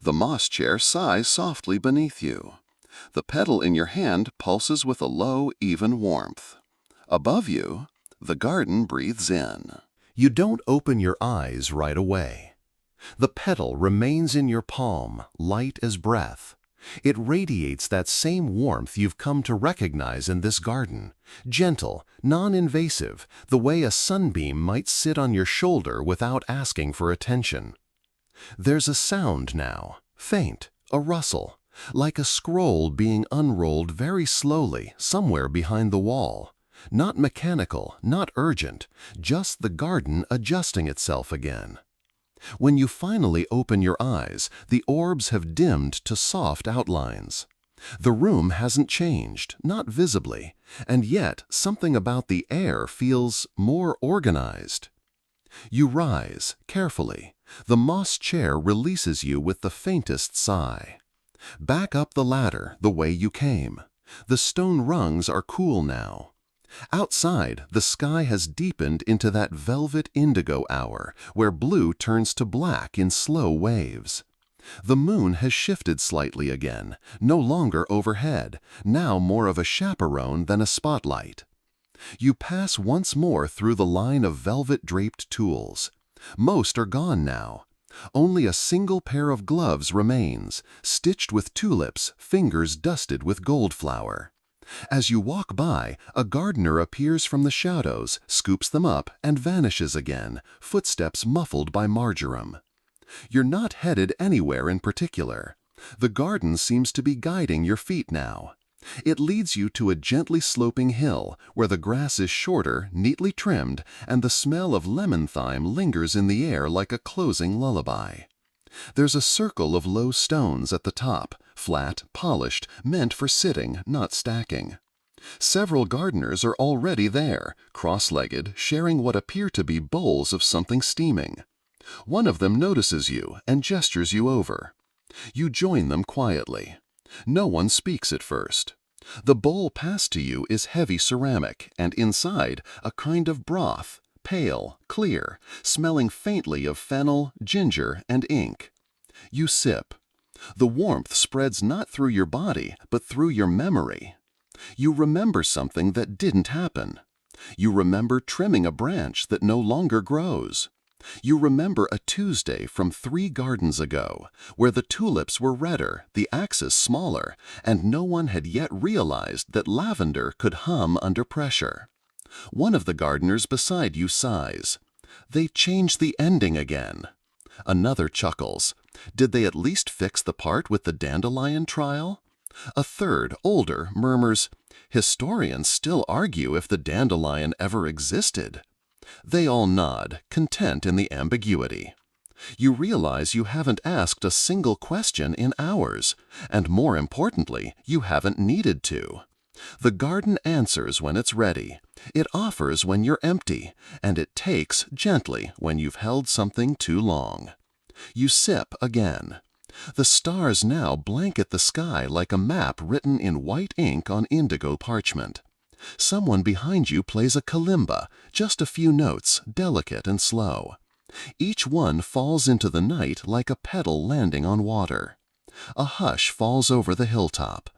The moss chair sighs softly beneath you. The petal in your hand pulses with a low, even warmth. Above you, the garden breathes in. You don't open your eyes right away. The petal remains in your palm, light as breath. It radiates that same warmth you've come to recognize in this garden, gentle, non-invasive, the way a sunbeam might sit on your shoulder without asking for attention. There's a sound now, faint, a rustle, like a scroll being unrolled very slowly somewhere behind the wall. Not mechanical, not urgent, just the garden adjusting itself again. When you finally open your eyes, the orbs have dimmed to soft outlines. The room hasn't changed, not visibly, and yet something about the air feels more organized. You rise, carefully. The moss chair releases you with the faintest sigh. Back up the ladder the way you came. The stone rungs are cool now. Outside, the sky has deepened into that velvet indigo hour where blue turns to black in slow waves. The moon has shifted slightly again, no longer overhead, now more of a chaperone than a spotlight. You pass once more through the line of velvet-draped tools. Most are gone now. Only a single pair of gloves remains, stitched with tulips, fingers dusted with gold flower. As you walk by, a gardener appears from the shadows, scoops them up, and vanishes again, footsteps muffled by marjoram. You're not headed anywhere in particular. The garden seems to be guiding your feet now. It leads you to a gently sloping hill where the grass is shorter, neatly trimmed, and the smell of lemon thyme lingers in the air like a closing lullaby. There's a circle of low stones at the top, flat, polished, meant for sitting, not stacking. Several gardeners are already there, cross-legged, sharing what appear to be bowls of something steaming. One of them notices you and gestures you over. You join them quietly. No one speaks at first. The bowl passed to you is heavy ceramic, and inside a kind of broth, pale, clear, smelling faintly of fennel, ginger, and ink. You sip. The warmth spreads not through your body, but through your memory. You remember something that didn't happen. You remember trimming a branch that no longer grows. You remember a Tuesday from 3 gardens ago, where the tulips were redder, the axis smaller, and no one had yet realized that lavender could hum under pressure. One of the gardeners beside you sighs. They changed the ending again. Another chuckles. Did they at least fix the part with the dandelion trial? A third, older, murmurs, historians still argue if the dandelion ever existed. They all nod, content in the ambiguity. You realize you haven't asked a single question in hours, and more importantly, you haven't needed to. The garden answers when it's ready. It offers when you're empty, and it takes gently when you've held something too long. You sip again. The stars now blanket the sky like a map written in white ink on indigo parchment. Someone behind you plays a kalimba, just a few notes, delicate and slow. Each one falls into the night like a petal landing on water. A hush falls over the hilltop.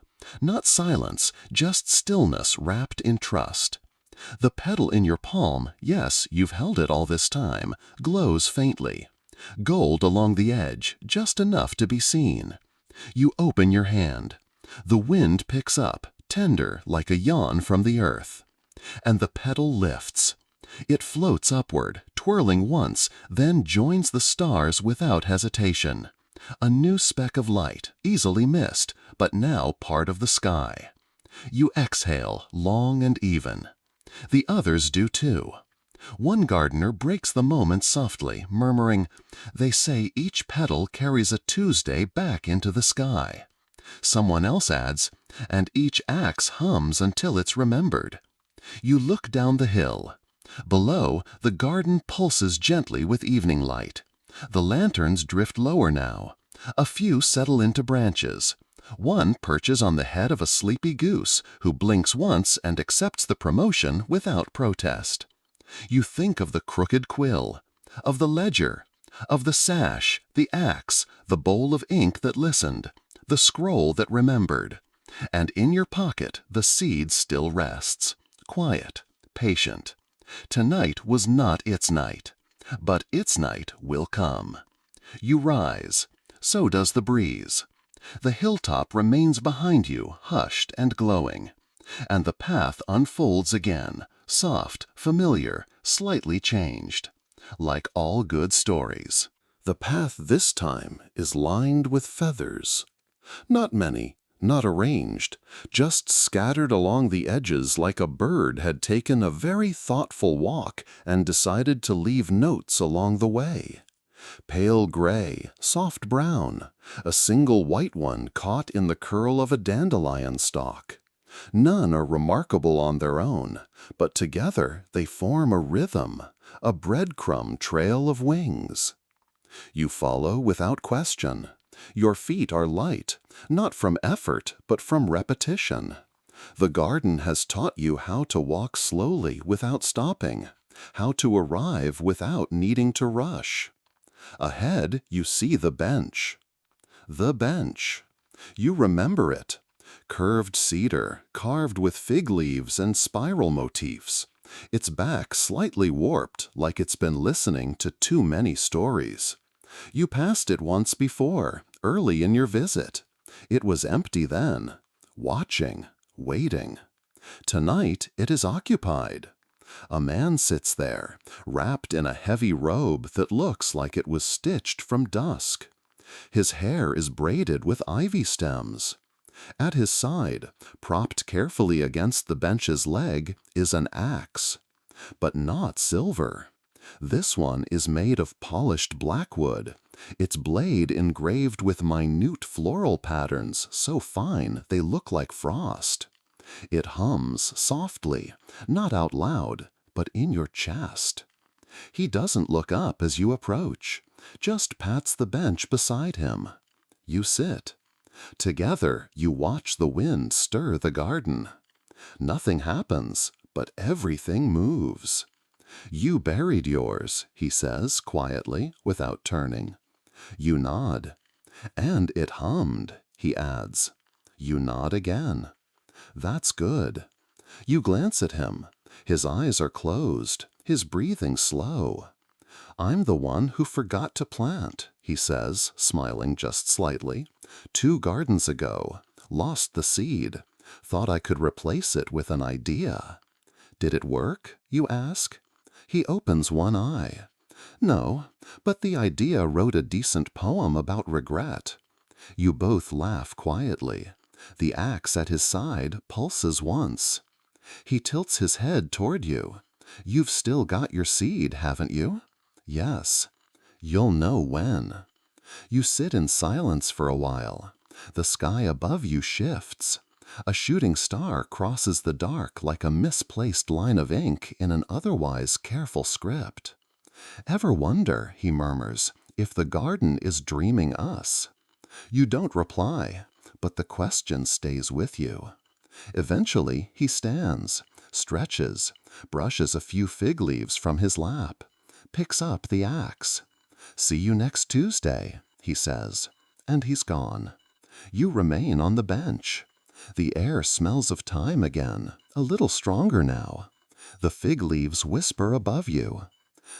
Not silence, just stillness wrapped in trust. The petal in your palm, yes, you've held it all this time, glows faintly. Gold along the edge, just enough to be seen. You open your hand. The wind picks up, tender like a yawn from the earth. And the petal lifts. It floats upward, twirling once, then joins the stars without hesitation. A new speck of light, easily missed, but now part of the sky. You exhale, long and even. The others do too. One gardener breaks the moment softly, murmuring, "They say each petal carries a Tuesday back into the sky." Someone else adds, "And each axe hums until it's remembered." You look down the hill. Below, the garden pulses gently with evening light. The lanterns drift lower now. A few settle into branches. One perches on the head of a sleepy goose who blinks once and accepts the promotion without protest. You think of the crooked quill, of the ledger, of the sash, the axe, the bowl of ink that listened, the scroll that remembered. And in your pocket the seed still rests, quiet, patient. Tonight was not its night, but its night will come. You rise. So does the breeze. The hilltop remains behind you, hushed and glowing. And the path unfolds again, soft, familiar, slightly changed. Like all good stories. The path this time is lined with feathers. Not many, not arranged, just scattered along the edges like a bird had taken a very thoughtful walk and decided to leave notes along the way. Pale gray, soft brown, a single white one caught in the curl of a dandelion stalk. None are remarkable on their own, but together they form a rhythm, a breadcrumb trail of wings. You follow without question. Your feet are light, not from effort, but from repetition. The garden has taught you how to walk slowly without stopping, how to arrive without needing to rush. Ahead, you see the bench. The bench. You remember it. Curved cedar, carved with fig leaves and spiral motifs. Its back slightly warped, like it's been listening to too many stories. You passed it once before, early in your visit. It was empty then, watching, waiting. Tonight it is occupied. A man sits there, wrapped in a heavy robe that looks like it was stitched from dusk. His hair is braided with ivy stems. At his side, propped carefully against the bench's leg, is an axe. But not silver. This one is made of polished blackwood, its blade engraved with minute floral patterns so fine they look like frost. It hums softly, not out loud, but in your chest. He doesn't look up as you approach, just pats the bench beside him. You sit. Together you watch the wind stir the garden. Nothing happens, but everything moves. You buried yours, he says quietly, without turning. You nod. And it hummed, he adds. You nod again. That's good. You glance at him. His eyes are closed, his breathing slow. I'm the one who forgot to plant, he says, smiling just slightly. 2 gardens ago. Lost the seed. Thought I could replace it with an idea. Did it work, you ask? He opens one eye. No, but the idea wrote a decent poem about regret. You both laugh quietly. The axe at his side pulses once. He tilts his head toward you. You've still got your seed, haven't you? Yes. You'll know when. You sit in silence for a while. The sky above you shifts. A shooting star crosses the dark like a misplaced line of ink in an otherwise careful script. Ever wonder, he murmurs, if the garden is dreaming us? You don't reply, but the question stays with you. Eventually he stands, stretches, brushes a few fig leaves from his lap, picks up the axe. See you next Tuesday, he says, and he's gone. You remain on the bench. The air smells of time again, a little stronger now. The fig leaves whisper above you.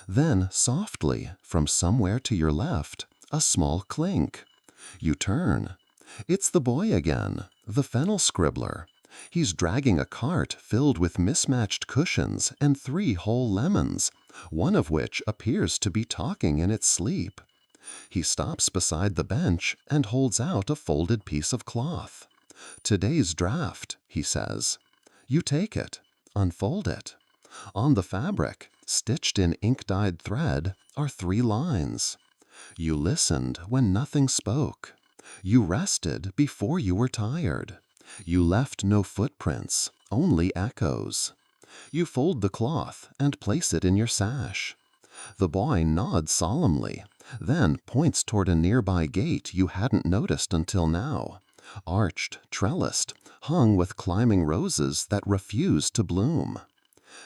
Then, softly, from somewhere to your left, a small clink. You turn. It's the boy again, the fennel scribbler. He's dragging a cart filled with mismatched cushions and 3 whole lemons, one of which appears to be talking in its sleep. He stops beside the bench and holds out a folded piece of cloth. Today's draft, he says. You take it, unfold it. On the fabric, stitched in ink-dyed thread, are 3 lines. You listened when nothing spoke. You rested before you were tired. You left no footprints, only echoes. You fold the cloth and place it in your sash. The boy nods solemnly, then points toward a nearby gate you hadn't noticed until now. arched, trellised, hung with climbing roses that refuse to bloom.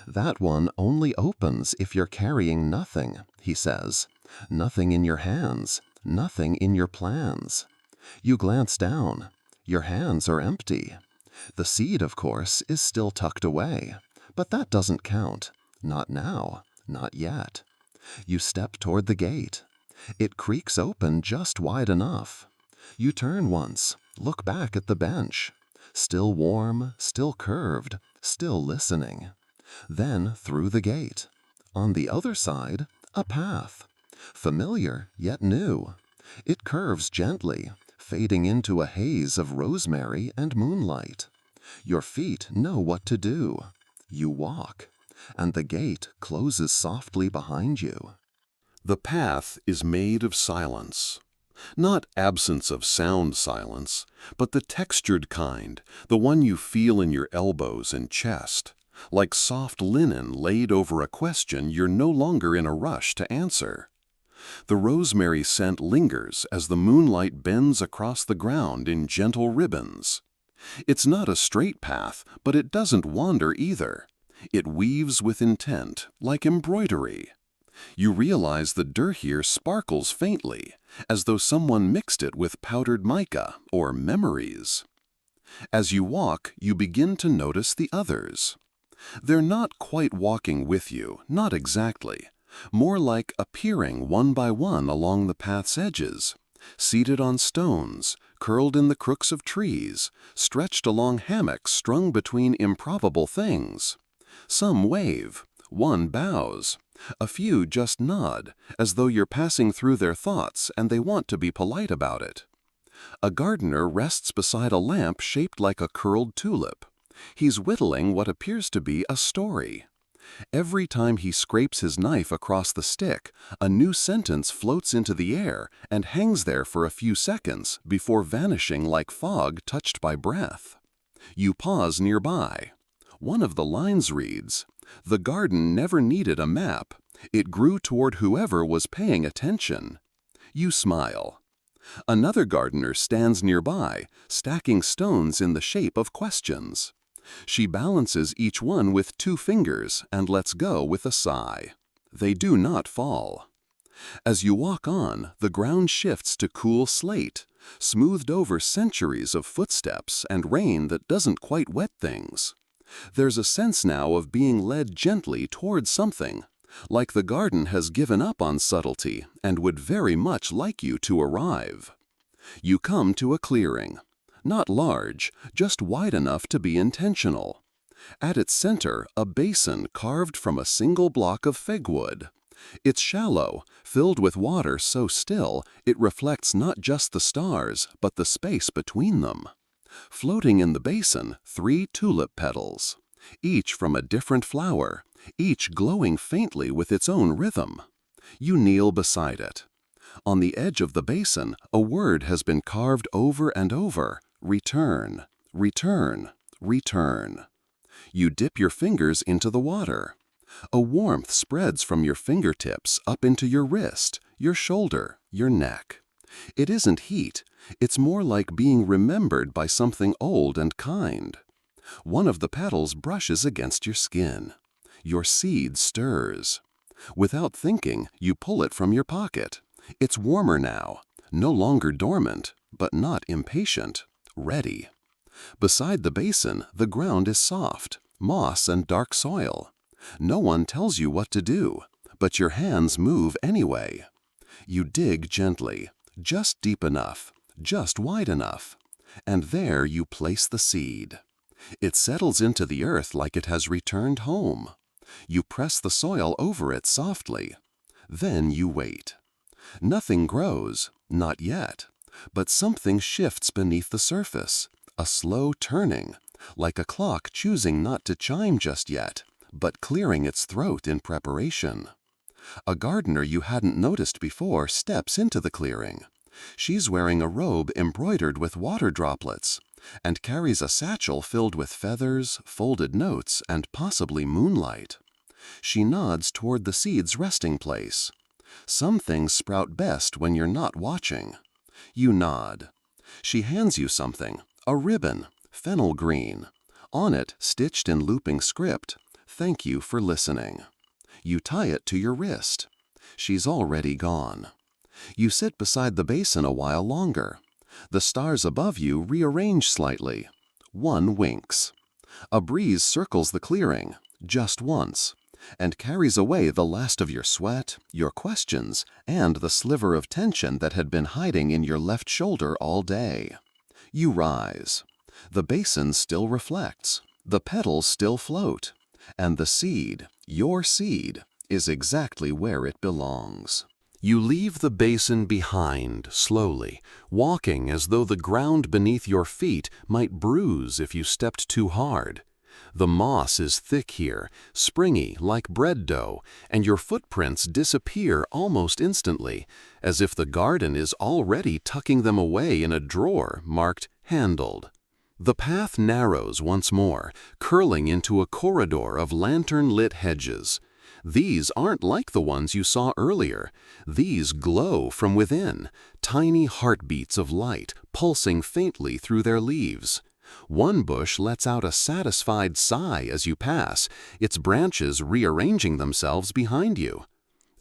That one only opens if you're carrying nothing, he says. Nothing in your hands, nothing in your plans. You glance down. Your hands are empty. The seed, of course, is still tucked away, but that doesn't count. Not now, not yet. You step toward the gate. It creaks open just wide enough. You turn once, look back at the bench. Still warm, still curved, still listening. Then through the gate. On the other side, a path. Familiar, yet new. It curves gently, fading into a haze of rosemary and moonlight. Your feet know what to do. You walk, and the gate closes softly behind you. The path is made of silence. Not absence of sound silence, but the textured kind, the one you feel in your elbows and chest, like soft linen laid over a question you're no longer in a rush to answer. The rosemary scent lingers as the moonlight bends across the ground in gentle ribbons. It's not a straight path, but it doesn't wander either. It weaves with intent, like embroidery. You realize the dirt here sparkles faintly, as though someone mixed it with powdered mica or memories. As you walk, you begin to notice the others. They're not quite walking with you, not exactly. More like appearing one by one along the path's edges, seated on stones, curled in the crooks of trees, stretched along hammocks strung between improbable things. Some wave, one bows, a few just nod, as though you're passing through their thoughts and they want to be polite about it. A gardener rests beside a lamp shaped like a curled tulip. He's whittling what appears to be a story. Every time he scrapes his knife across the stick, a new sentence floats into the air and hangs there for a few seconds before vanishing like fog touched by breath. You pause nearby. One of the lines reads, "The garden never needed a map. It grew toward whoever was paying attention." You smile. Another gardener stands nearby, stacking stones in the shape of questions. She balances each one with 2 fingers and lets go with a sigh. They do not fall. As you walk on, the ground shifts to cool slate, smoothed over centuries of footsteps and rain that doesn't quite wet things. There's a sense now of being led gently toward something, like the garden has given up on subtlety and would very much like you to arrive. You come to a clearing. Not large, just wide enough to be intentional. At its center, a basin carved from a single block of fig wood. It's shallow, filled with water so still it reflects not just the stars, but the space between them. Floating in the basin, 3 tulip petals, each from a different flower, each glowing faintly with its own rhythm. You kneel beside it. On the edge of the basin, a word has been carved over and over: return, return, return. You dip your fingers into the water. A warmth spreads from your fingertips up into your wrist, your shoulder, your neck. It isn't heat, it's more like being remembered by something old and kind. One of the petals brushes against your skin. Your seed stirs. Without thinking, you pull it from your pocket. It's warmer now, no longer dormant, but not impatient, ready. Beside the basin, the ground is soft, moss and dark soil. No one tells you what to do, but your hands move anyway. You dig gently, just deep enough, just wide enough, and there you place the seed. It settles into the earth like it has returned home. You press the soil over it softly. Then you wait. Nothing grows, not yet, but something shifts beneath the surface, a slow turning, like a clock choosing not to chime just yet, but clearing its throat in preparation. A gardener you hadn't noticed before steps into the clearing. She's wearing a robe embroidered with water droplets, and carries a satchel filled with feathers, folded notes, and possibly moonlight. She nods toward the seed's resting place. Some things sprout best when you're not watching. You nod. She hands you something, a ribbon, fennel green. On it, stitched in looping script, "Thank you for listening." You tie it to your wrist. She's already gone. You sit beside the basin a while longer. The stars above you rearrange slightly. One winks. A breeze circles the clearing, just once, and carries away the last of your sweat, your questions, and the sliver of tension that had been hiding in your left shoulder all day. You rise. The basin still reflects. The petals still float. And the seed, your seed, is exactly where it belongs. You leave the basin behind slowly, walking as though the ground beneath your feet might bruise if you stepped too hard. The moss is thick here, springy like bread dough, and your footprints disappear almost instantly, as if the garden is already tucking them away in a drawer marked "handled." The path narrows once more, curling into a corridor of lantern-lit hedges. These aren't like the ones you saw earlier. These glow from within, tiny heartbeats of light pulsing faintly through their leaves. One bush lets out a satisfied sigh as you pass, its branches rearranging themselves behind you.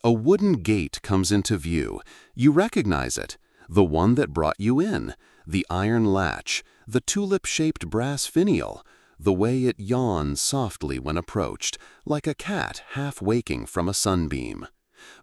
A wooden gate comes into view. You recognize it, the one that brought you in, the iron latch, the tulip-shaped brass finial, the way it yawns softly when approached, like a cat half waking from a sunbeam.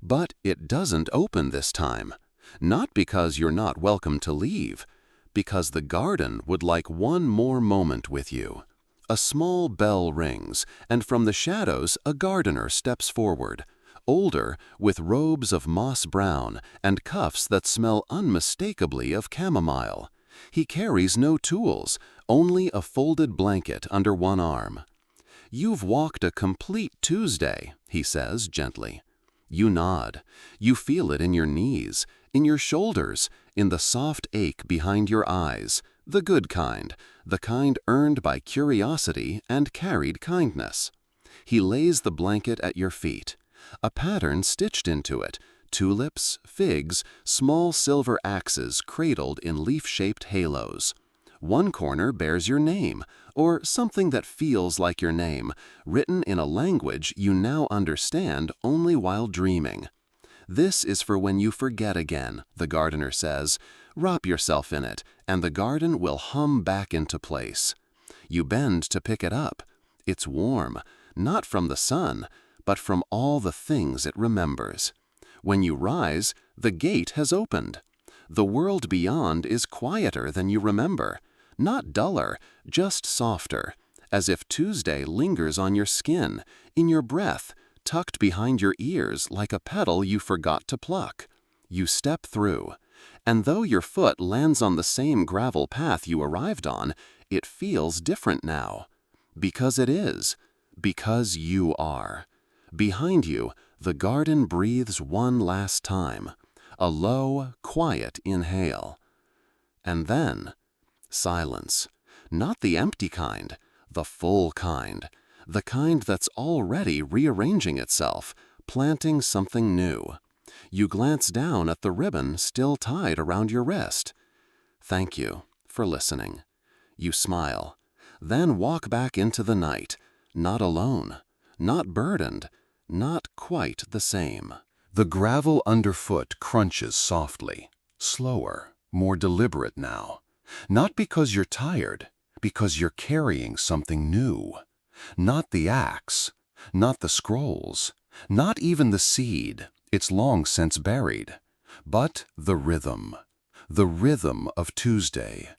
But it doesn't open this time, not because you're not welcome to leave, because the garden would like one more moment with you. A small bell rings, and from the shadows a gardener steps forward, older, with robes of moss brown and cuffs that smell unmistakably of chamomile. He carries no tools, only a folded blanket under one arm. "You've walked a complete Tuesday," he says gently. You nod. You feel it in your knees, in your shoulders, in the soft ache behind your eyes, the good kind, the kind earned by curiosity and carried kindness. He lays the blanket at your feet, a pattern stitched into it, tulips, figs, small silver axes cradled in leaf-shaped halos. One corner bears your name, or something that feels like your name, written in a language you now understand only while dreaming. "This is for when you forget again," the gardener says. "Wrap yourself in it, and the garden will hum back into place." You bend to pick it up. It's warm, not from the sun, but from all the things it remembers. When you rise, the gate has opened. The world beyond is quieter than you remember, not duller, just softer, as if Tuesday lingers on your skin, in your breath, tucked behind your ears like a petal you forgot to pluck. You step through, and though your foot lands on the same gravel path you arrived on, it feels different now. Because it is. Because you are. Behind you, the garden breathes one last time, a low, quiet inhale. And then, silence. Not the empty kind, the full kind, the kind that's already rearranging itself, planting something new. You glance down at the ribbon still tied around your wrist. "Thank you for listening." You smile, then walk back into the night, not alone, not burdened, not quite the same. The gravel underfoot crunches softly, slower, more deliberate now. Not because you're tired, because you're carrying something new. Not the axe, not the scrolls, not even the seed, it's long since buried, but the rhythm of Tuesday.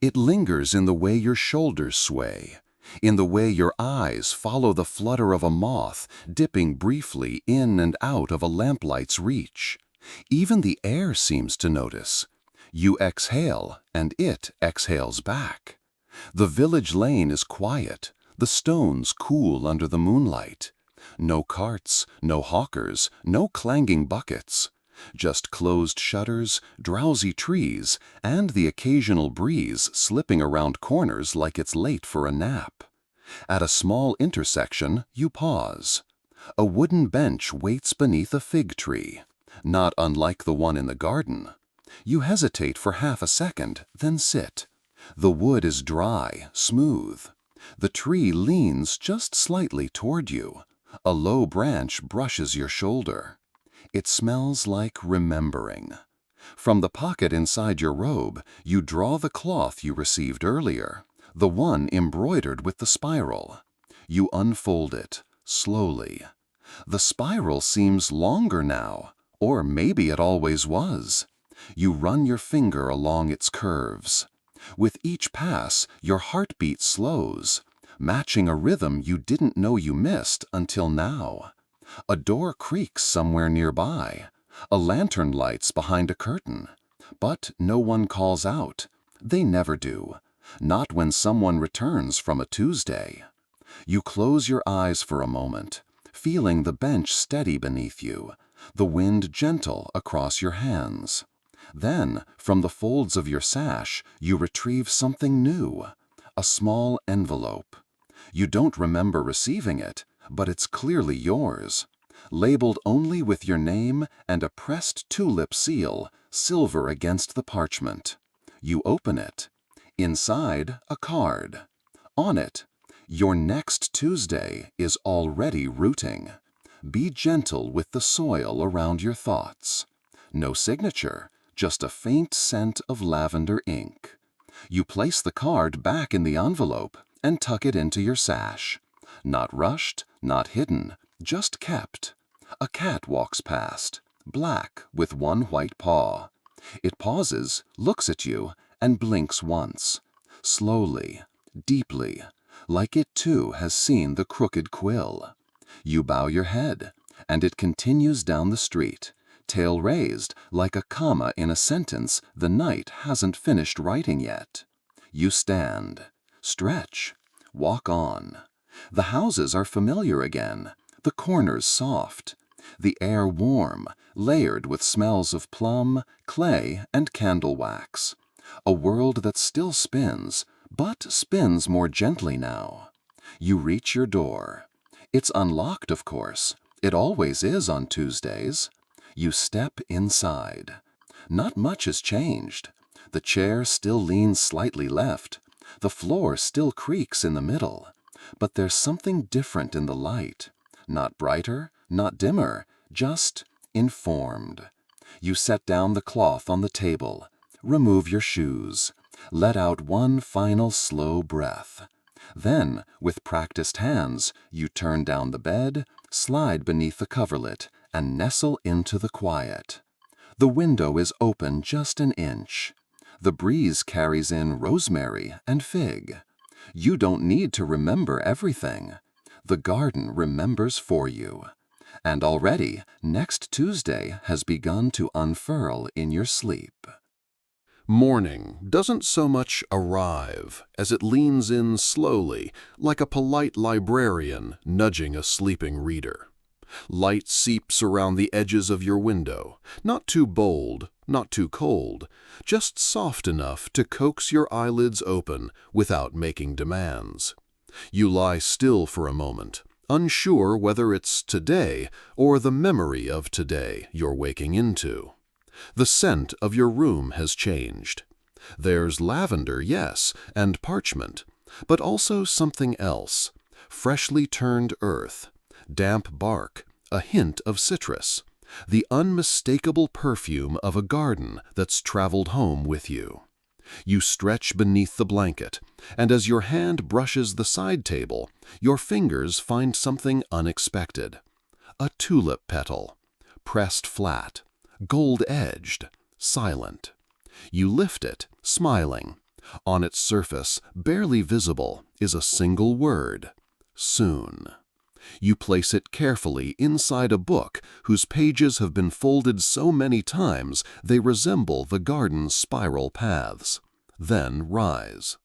It lingers in the way your shoulders sway, in the way your eyes follow the flutter of a moth dipping briefly in and out of a lamplight's reach. Even the air seems to notice. You exhale, and it exhales back. The village lane is quiet, the stones cool under the moonlight. No carts, no hawkers, no clanging buckets. Just closed shutters, drowsy trees, and the occasional breeze slipping around corners like it's late for a nap. At a small intersection, you pause. A wooden bench waits beneath a fig tree, not unlike the one in the garden. You hesitate for half a second, then sit. The wood is dry, smooth. The tree leans just slightly toward you. A low branch brushes your shoulder. It smells like remembering. From the pocket inside your robe, you draw the cloth you received earlier, the one embroidered with the spiral. You unfold it, slowly. The spiral seems longer now, or maybe it always was. You run your finger along its curves. With each pass, your heartbeat slows, matching a rhythm you didn't know you missed until now. A door creaks somewhere nearby. A lantern lights behind a curtain. But no one calls out. They never do. Not when someone returns from a Tuesday. You close your eyes for a moment, feeling the bench steady beneath you, the wind gentle across your hands. Then, from the folds of your sash, you retrieve something new, a small envelope. You don't remember receiving it, but it's clearly yours. Labeled only with your name and a pressed tulip seal, silver against the parchment. You open it. Inside, a card. On it, your next Tuesday is already rooting. Be gentle with the soil around your thoughts. No signature, just a faint scent of lavender ink. You place the card back in the envelope and tuck it into your sash. Not rushed, not hidden, just kept. A cat walks past, black with one white paw. It pauses, looks at you, and blinks once. Slowly, deeply, like it too has seen the crooked quill. You bow your head, and it continues down the street, tail raised like a comma in a sentence the knight hasn't finished writing yet. You stand, stretch, walk on. The houses are familiar again, the corners soft, the air warm, layered with smells of plum, clay, and candle wax. A world that still spins, but spins more gently now. You reach your door. It's unlocked, of course. It always is on Tuesdays. You step inside. Not much has changed. The chair still leans slightly left. The floor still creaks in the middle. But there's something different in the light. Not brighter, not dimmer, just informed. You set down the cloth on the table. Remove your shoes. Let out one final slow breath. Then, with practiced hands, you turn down the bed, slide beneath the coverlet, and nestle into the quiet. The window is open just an inch. The breeze carries in rosemary and fig. You don't need to remember everything. The garden remembers for you. And already, next Tuesday has begun to unfurl in your sleep. Morning doesn't so much arrive as it leans in slowly, like a polite librarian nudging a sleeping reader. Light seeps around the edges of your window, not too bold, not too cold, just soft enough to coax your eyelids open without making demands. You lie still for a moment, unsure whether it's today or the memory of today you're waking into. The scent of your room has changed. There's lavender, yes, and parchment, but also something else. Freshly turned earth, damp bark, a hint of citrus, the unmistakable perfume of a garden that's traveled home with you. You stretch beneath the blanket, and as your hand brushes the side table, your fingers find something unexpected. A tulip petal, pressed flat, gold-edged, silent. You lift it, smiling. On its surface, barely visible, is a single word: soon. You place it carefully inside a book whose pages have been folded so many times they resemble the garden's spiral paths. Then rise.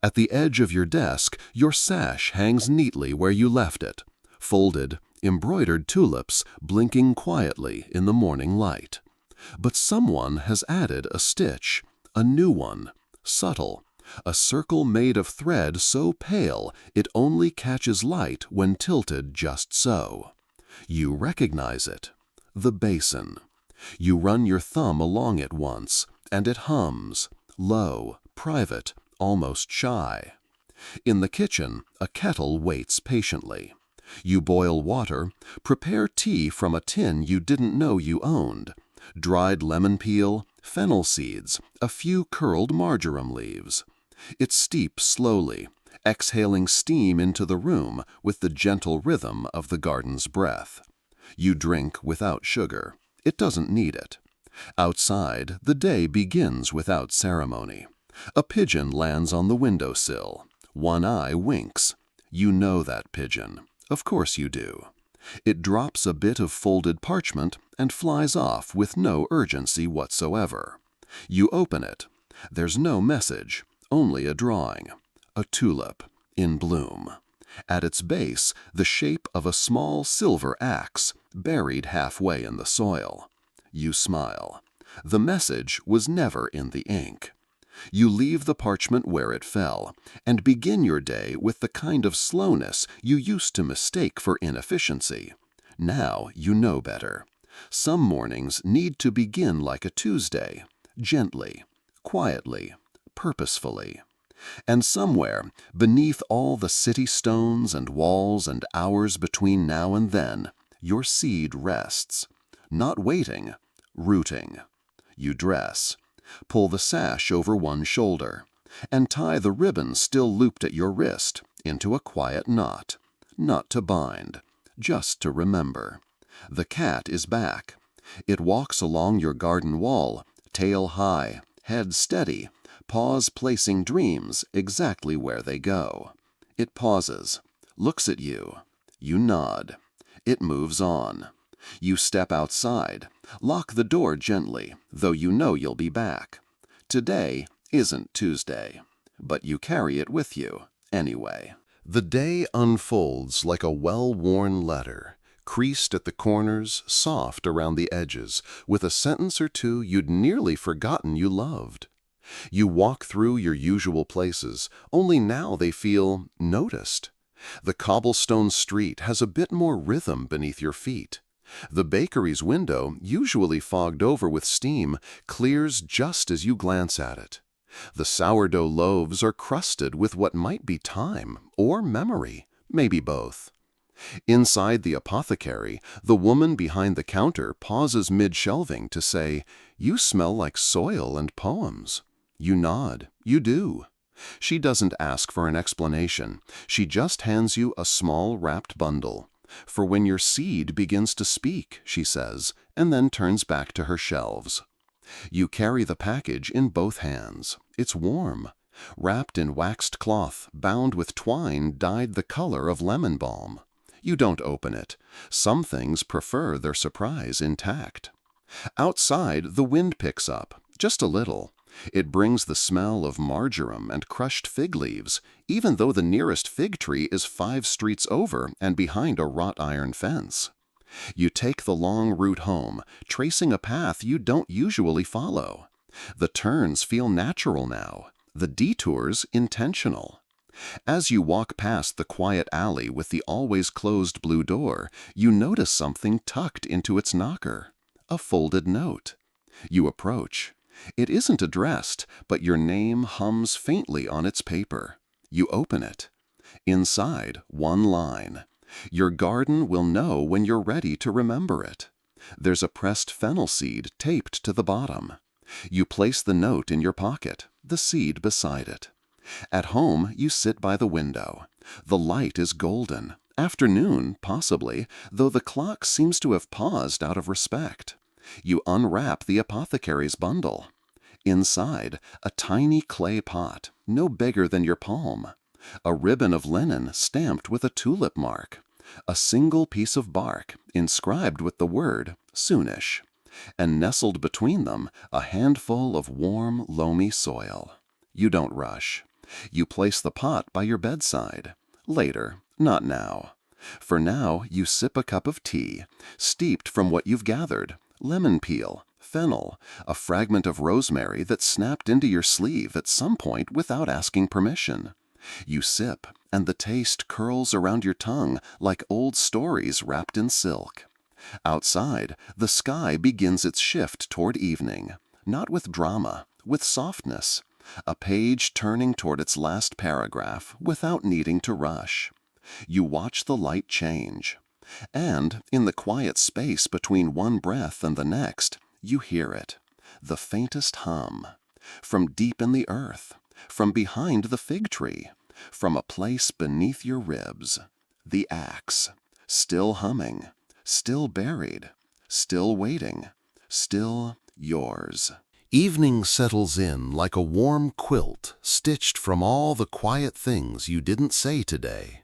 At the edge of your desk, your sash hangs neatly where you left it, folded, embroidered tulips blinking quietly in the morning light. But someone has added a stitch, a new one, subtle, a circle made of thread so pale it only catches light when tilted just so. You recognize it. The basin. You run your thumb along it once, and it hums, low, private, almost shy. In the kitchen, a kettle waits patiently. You boil water, prepare tea from a tin you didn't know you owned, dried lemon peel, fennel seeds, a few curled marjoram leaves. It steeps slowly, exhaling steam into the room with the gentle rhythm of the garden's breath. You drink without sugar. It doesn't need it. Outside, the day begins without ceremony. A pigeon lands on the windowsill. One eye winks. You know that pigeon. Of course you do. It drops a bit of folded parchment and flies off with no urgency whatsoever. You open it. There's no message, only a drawing. A tulip in bloom. At its base, the shape of a small silver axe buried halfway in the soil. You smile. The message was never in the ink. You leave the parchment where it fell and begin your day with the kind of slowness you used to mistake for inefficiency. Now you know better. Some mornings need to begin like a Tuesday, gently, quietly, purposefully. And somewhere, beneath all the city stones and walls and hours between now and then, your seed rests. Not waiting, rooting. You dress. Pull the sash over one shoulder, and tie the ribbon still looped at your wrist into a quiet knot. Not to bind, just to remember. The cat is back. It walks along your garden wall, tail high, head steady, paws placing dreams exactly where they go. It pauses, looks at you. You nod. It moves on. You step outside, lock the door gently, though you know you'll be back. Today isn't Tuesday, but you carry it with you anyway. The day unfolds like a well-worn letter, creased at the corners, soft around the edges, with a sentence or two you'd nearly forgotten you loved. You walk through your usual places, only now they feel noticed. The cobblestone street has a bit more rhythm beneath your feet. The bakery's window, usually fogged over with steam, clears just as you glance at it. The sourdough loaves are crusted with what might be time or memory, maybe both. Inside the apothecary, the woman behind the counter pauses mid-shelving to say, "You smell like soil and poems." You nod. You do. She doesn't ask for an explanation. She just hands you a small wrapped bundle. "For when your seed begins to speak," she says, and then turns back to her shelves. You carry the package in both hands. It's warm. Wrapped in waxed cloth, bound with twine dyed the color of lemon balm. You don't open it. Some things prefer their surprise intact. Outside, the wind picks up, just a little. It brings the smell of marjoram and crushed fig leaves, even though the nearest fig tree is 5 streets over and behind a wrought iron fence. You take the long route home, tracing a path you don't usually follow. The turns feel natural now, the detours intentional. As you walk past the quiet alley with the always closed blue door, you notice something tucked into its knocker. A folded note. You approach. It isn't addressed, but your name hums faintly on its paper. You open it. Inside, one line. Your garden will know when you're ready to remember it. There's a pressed fennel seed taped to the bottom. You place the note in your pocket, the seed beside it. At home, you sit by the window. The light is golden. Afternoon, possibly, though the clock seems to have paused out of respect. You unwrap the apothecary's bundle. Inside, a tiny clay pot, no bigger than your palm. A ribbon of linen stamped with a tulip mark. A single piece of bark, inscribed with the word soonish. And nestled between them, a handful of warm, loamy soil. You don't rush. You place the pot by your bedside. Later, not now. For now, you sip a cup of tea, steeped from what you've gathered. Lemon peel, fennel, a fragment of rosemary that snapped into your sleeve at some point without asking permission. You sip, and the taste curls around your tongue like old stories wrapped in silk. Outside, the sky begins its shift toward evening, not with drama, with softness, a page turning toward its last paragraph without needing to rush. You watch the light change. And, in the quiet space between one breath and the next, you hear it, the faintest hum, from deep in the earth, from behind the fig tree, from a place beneath your ribs, the axe, still humming, still buried, still waiting, still yours. Evening settles in like a warm quilt stitched from all the quiet things you didn't say today.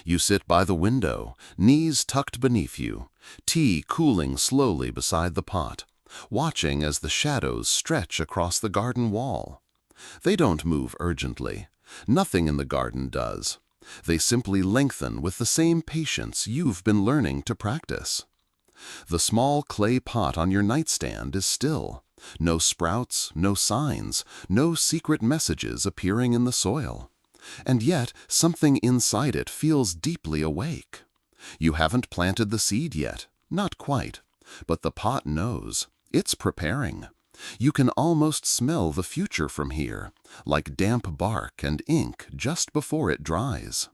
You sit by the window, knees tucked beneath you, tea cooling slowly beside the pot, watching as the shadows stretch across the garden wall. They don't move urgently. Nothing in the garden does. They simply lengthen with the same patience you've been learning to practice. The small clay pot on your nightstand is still. No sprouts, no signs, no secret messages appearing in the soil. And yet, something inside it feels deeply awake. You haven't planted the seed yet, not quite, but the pot knows. It's preparing. You can almost smell the future from here, like damp bark and ink just before it dries.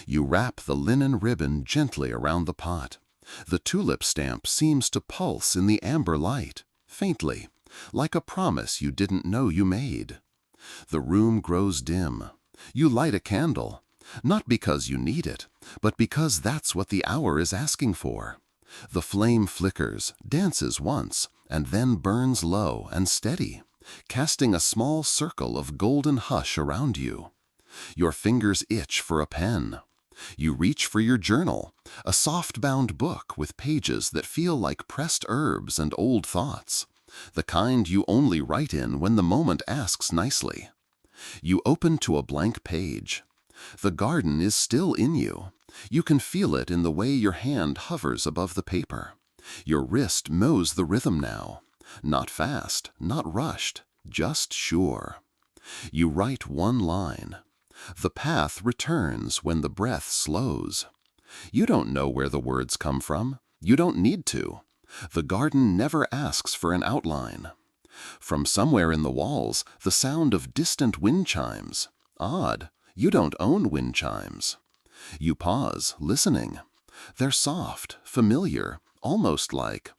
You wrap the linen ribbon gently around the pot. The tulip stamp seems to pulse in the amber light, faintly, like a promise you didn't know you made. The room grows dim. You light a candle, not because you need it, but because that's what the hour is asking for. The flame flickers, dances once, and then burns low and steady, casting a small circle of golden hush around you. Your fingers itch for a pen. You reach for your journal, a soft-bound book with pages that feel like pressed herbs and old thoughts, the kind you only write in when the moment asks nicely. You open to a blank page. The garden is still in you. You can feel it in the way your hand hovers above the paper. Your wrist knows the rhythm now. Not fast, not rushed, just sure. You write one line. The path returns when the breath slows. You don't know where the words come from. You don't need to. The garden never asks for an outline. From somewhere in the walls, the sound of distant wind chimes. Odd, you don't own wind chimes. You pause, listening. They're soft, familiar, almost like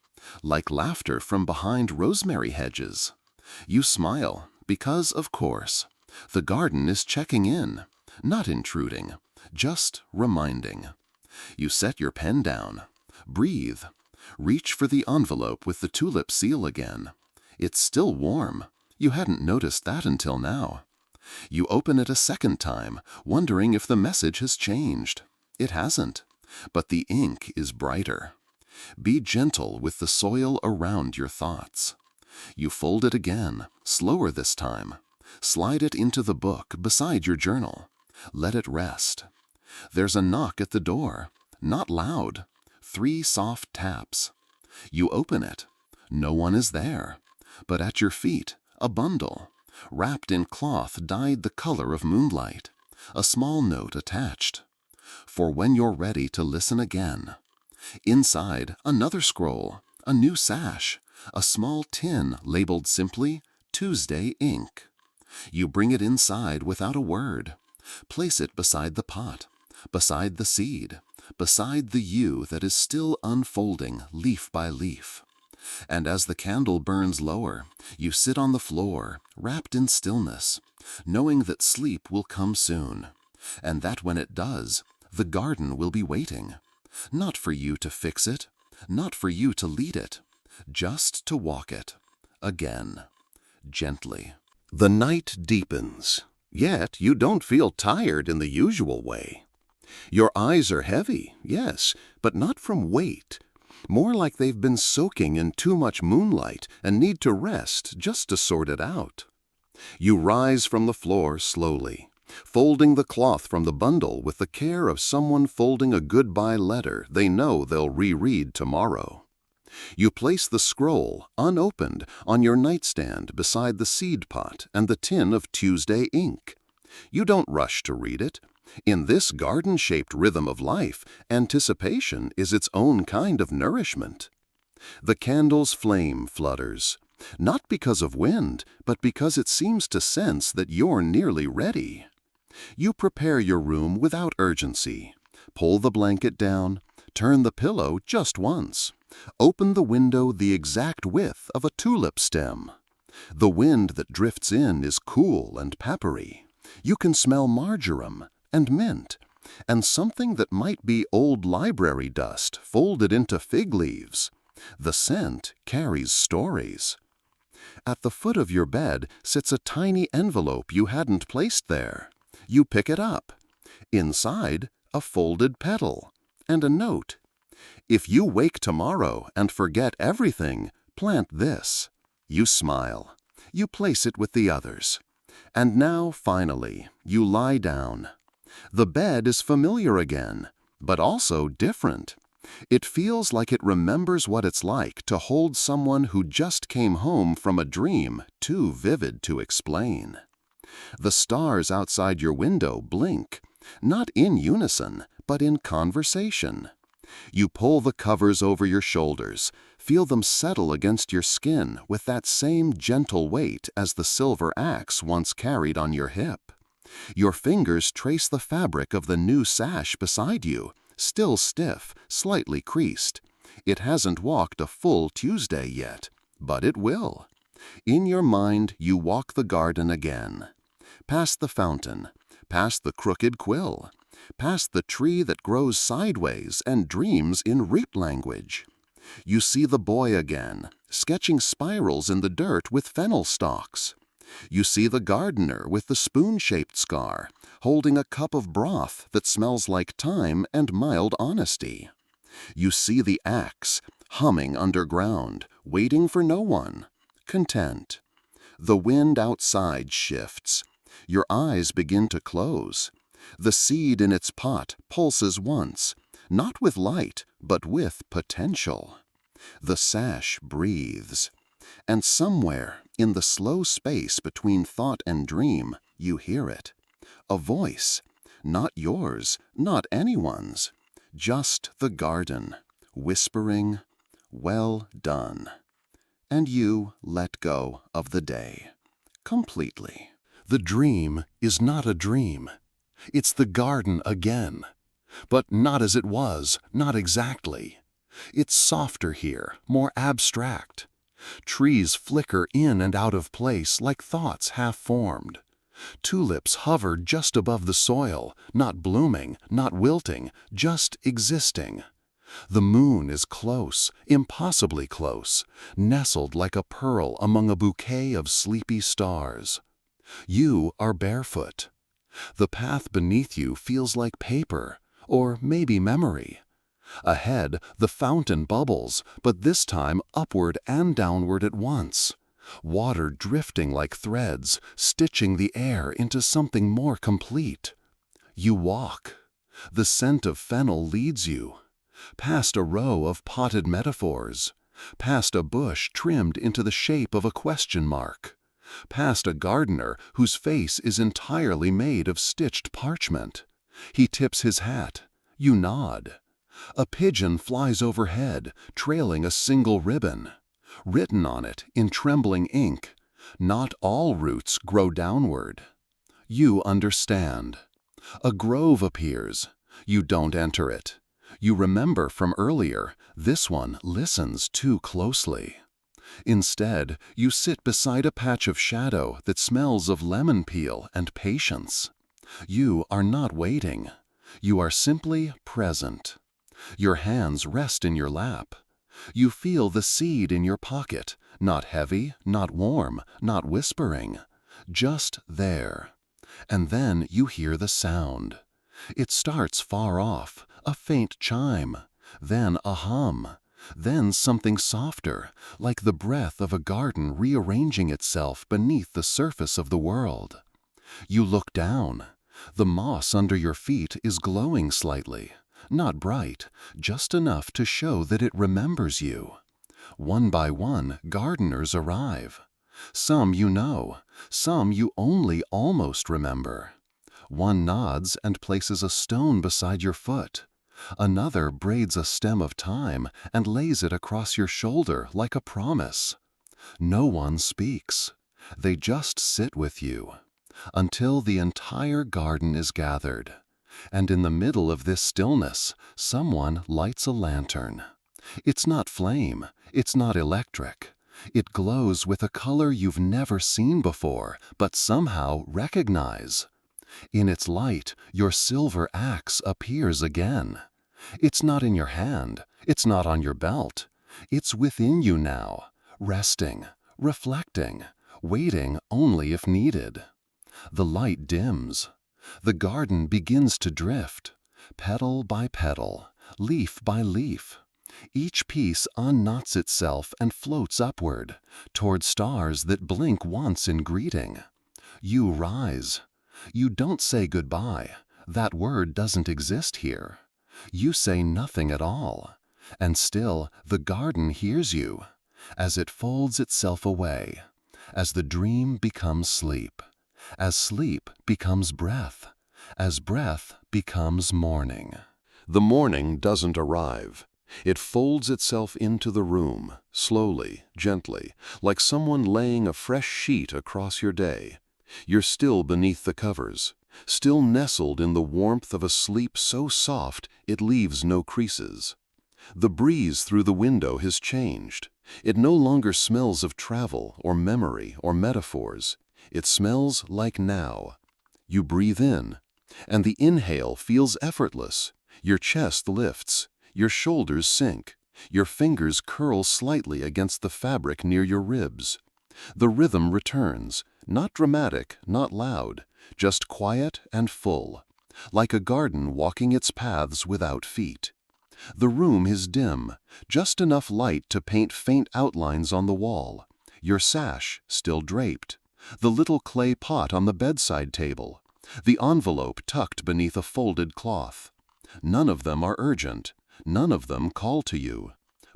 laughter from behind rosemary hedges. You smile, because, of course, the garden is checking in, not intruding, just reminding. You set your pen down. Breathe. Reach for the envelope with the tulip seal again. It's still warm. You hadn't noticed that until now. You open it a second time, wondering if the message has changed. It hasn't, but the ink is brighter. Be gentle with the soil around your thoughts. You fold it again, slower this time. Slide it into the book beside your journal. Let it rest. There's a knock at the door, not loud. 3 soft taps. You open it. No one is there. But at your feet, a bundle, wrapped in cloth dyed the color of moonlight, a small note attached. For when you're ready to listen again. Inside, another scroll, a new sash, a small tin labeled simply Tuesday ink. You bring it inside without a word. Place it beside the pot, beside the seed, beside the you that is still unfolding leaf by leaf. And as the candle burns lower, you sit on the floor, wrapped in stillness, knowing that sleep will come soon, and that when it does, the garden will be waiting. Not for you to fix it, not for you to lead it, just to walk it, again, gently. The night deepens, yet you don't feel tired in the usual way. Your eyes are heavy, yes, but not from weight. More like they've been soaking in too much moonlight and need to rest just to sort it out. You rise from the floor slowly, folding the cloth from the bundle with the care of someone folding a goodbye letter they know they'll reread tomorrow. You place the scroll, unopened, on your nightstand beside the seed pot and the tin of Tuesday ink. You don't rush to read it. In this garden-shaped rhythm of life, anticipation is its own kind of nourishment. The candle's flame flutters, not because of wind, but because it seems to sense that you're nearly ready. You prepare your room without urgency. Pull the blanket down, turn the pillow just once, open the window the exact width of a tulip stem. The wind that drifts in is cool and peppery. You can smell marjoram and mint, and something that might be old library dust folded into fig leaves. The scent carries stories. At the foot of your bed sits a tiny envelope you hadn't placed there. You pick it up. Inside, a folded petal and a note. If you wake tomorrow and forget everything, plant this. You smile. You place it with the others. And now, finally, you lie down. The bed is familiar again, but also different. It feels like it remembers what it's like to hold someone who just came home from a dream too vivid to explain. The stars outside your window blink, not in unison, but in conversation. You pull the covers over your shoulders, feel them settle against your skin with that same gentle weight as the silver axe once carried on your hip. Your fingers trace the fabric of the new sash beside you, still stiff, slightly creased. It hasn't walked a full Tuesday yet, but it will. In your mind, you walk the garden again. Past the fountain, past the crooked quill, past the tree that grows sideways and dreams in reap language. You see the boy again, sketching spirals in the dirt with fennel stalks. You see the gardener with the spoon-shaped scar, holding a cup of broth that smells like thyme and mild honesty. You see the axe, humming underground, waiting for no one, content. The wind outside shifts. Your eyes begin to close. The seed in its pot pulses once, not with light, but with potential. The sash breathes. And somewhere, in the slow space between thought and dream, you hear it. A voice, not yours, not anyone's, just the garden, whispering, "Well done." And you let go of the day, completely. The dream is not a dream. It's the garden again. But not as it was, not exactly. It's softer here, more abstract. Trees flicker in and out of place like thoughts half-formed. Tulips hover just above the soil, not blooming, not wilting, just existing. The moon is close, impossibly close, nestled like a pearl among a bouquet of sleepy stars. You are barefoot. The path beneath you feels like paper, or maybe memory. Ahead, the fountain bubbles, but this time upward and downward at once. Water drifting like threads, stitching the air into something more complete. You walk. The scent of fennel leads you. Past a row of potted metaphors. Past a bush trimmed into the shape of a question mark. Past a gardener whose face is entirely made of stitched parchment. He tips his hat. You nod. A pigeon flies overhead, trailing a single ribbon. Written on it, in trembling ink, "Not all roots grow downward." You understand. A grove appears. You don't enter it. You remember from earlier, this one listens too closely. Instead, you sit beside a patch of shadow that smells of lemon peel and patience. You are not waiting. You are simply present. Your hands rest in your lap. You feel the seed in your pocket, not heavy, not warm, not whispering, just there. And then you hear the sound. It starts far off, a faint chime, then a hum, then something softer, like the breath of a garden rearranging itself beneath the surface of the world. You look down. The moss under your feet is glowing slightly. Not bright, just enough to show that it remembers you. One by one, gardeners arrive. Some you know, some you only almost remember. One nods and places a stone beside your foot. Another braids a stem of thyme and lays it across your shoulder like a promise. No one speaks. They just sit with you until the entire garden is gathered. And in the middle of this stillness, someone lights a lantern. It's not flame, it's not electric. It glows with a color you've never seen before, but somehow recognize. In its light, your silver axe appears again. It's not in your hand, it's not on your belt. It's within you now, resting, reflecting, waiting only if needed. The light dims. The garden begins to drift, petal by petal, leaf by leaf. Each piece unknots itself and floats upward, toward stars that blink once in greeting. You rise. You don't say goodbye. That word doesn't exist here. You say nothing at all. And still, the garden hears you, as it folds itself away, as the dream becomes sleep, as sleep becomes breath, as breath becomes morning. The morning doesn't arrive. It folds itself into the room, slowly, gently, like someone laying a fresh sheet across your day. You're still beneath the covers, still nestled in the warmth of a sleep so soft it leaves no creases. The breeze through the window has changed. It no longer smells of travel or memory or metaphors. It smells like now. You breathe in, and the inhale feels effortless. Your chest lifts, your shoulders sink, your fingers curl slightly against the fabric near your ribs. The rhythm returns, not dramatic, not loud, just quiet and full, like a garden walking its paths without feet. The room is dim, just enough light to paint faint outlines on the wall, your sash still draped, the little clay pot on the bedside table, the envelope tucked beneath a folded cloth. None of them are urgent, none of them call to you.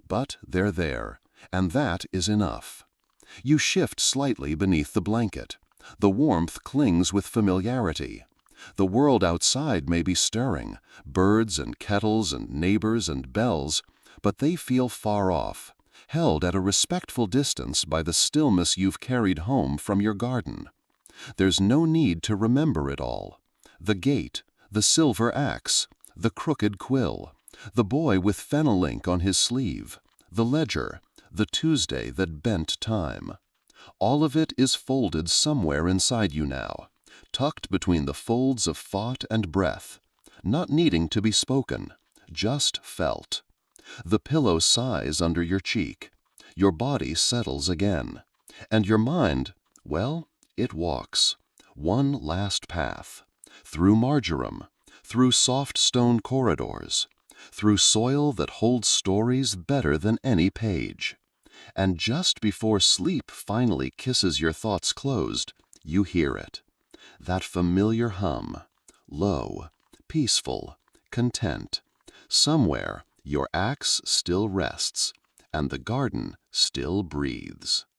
But they're there, and that is enough. You shift slightly beneath the blanket. The warmth clings with familiarity. The world outside may be stirring, birds and kettles and neighbors and bells, but they feel far off, held at a respectful distance by the stillness you've carried home from your garden. There's no need to remember it all. The gate, the silver axe, the crooked quill, the boy with fennel ink on his sleeve, the ledger, the Tuesday that bent time. All of it is folded somewhere inside you now, tucked between the folds of thought and breath, not needing to be spoken, just felt. The pillow sighs under your cheek, your body settles again, and your mind, well, it walks, one last path, through marjoram, through soft stone corridors, through soil that holds stories better than any page. And just before sleep finally kisses your thoughts closed, you hear it. That familiar hum, low, peaceful, content. Somewhere your axe still rests, and the garden still breathes.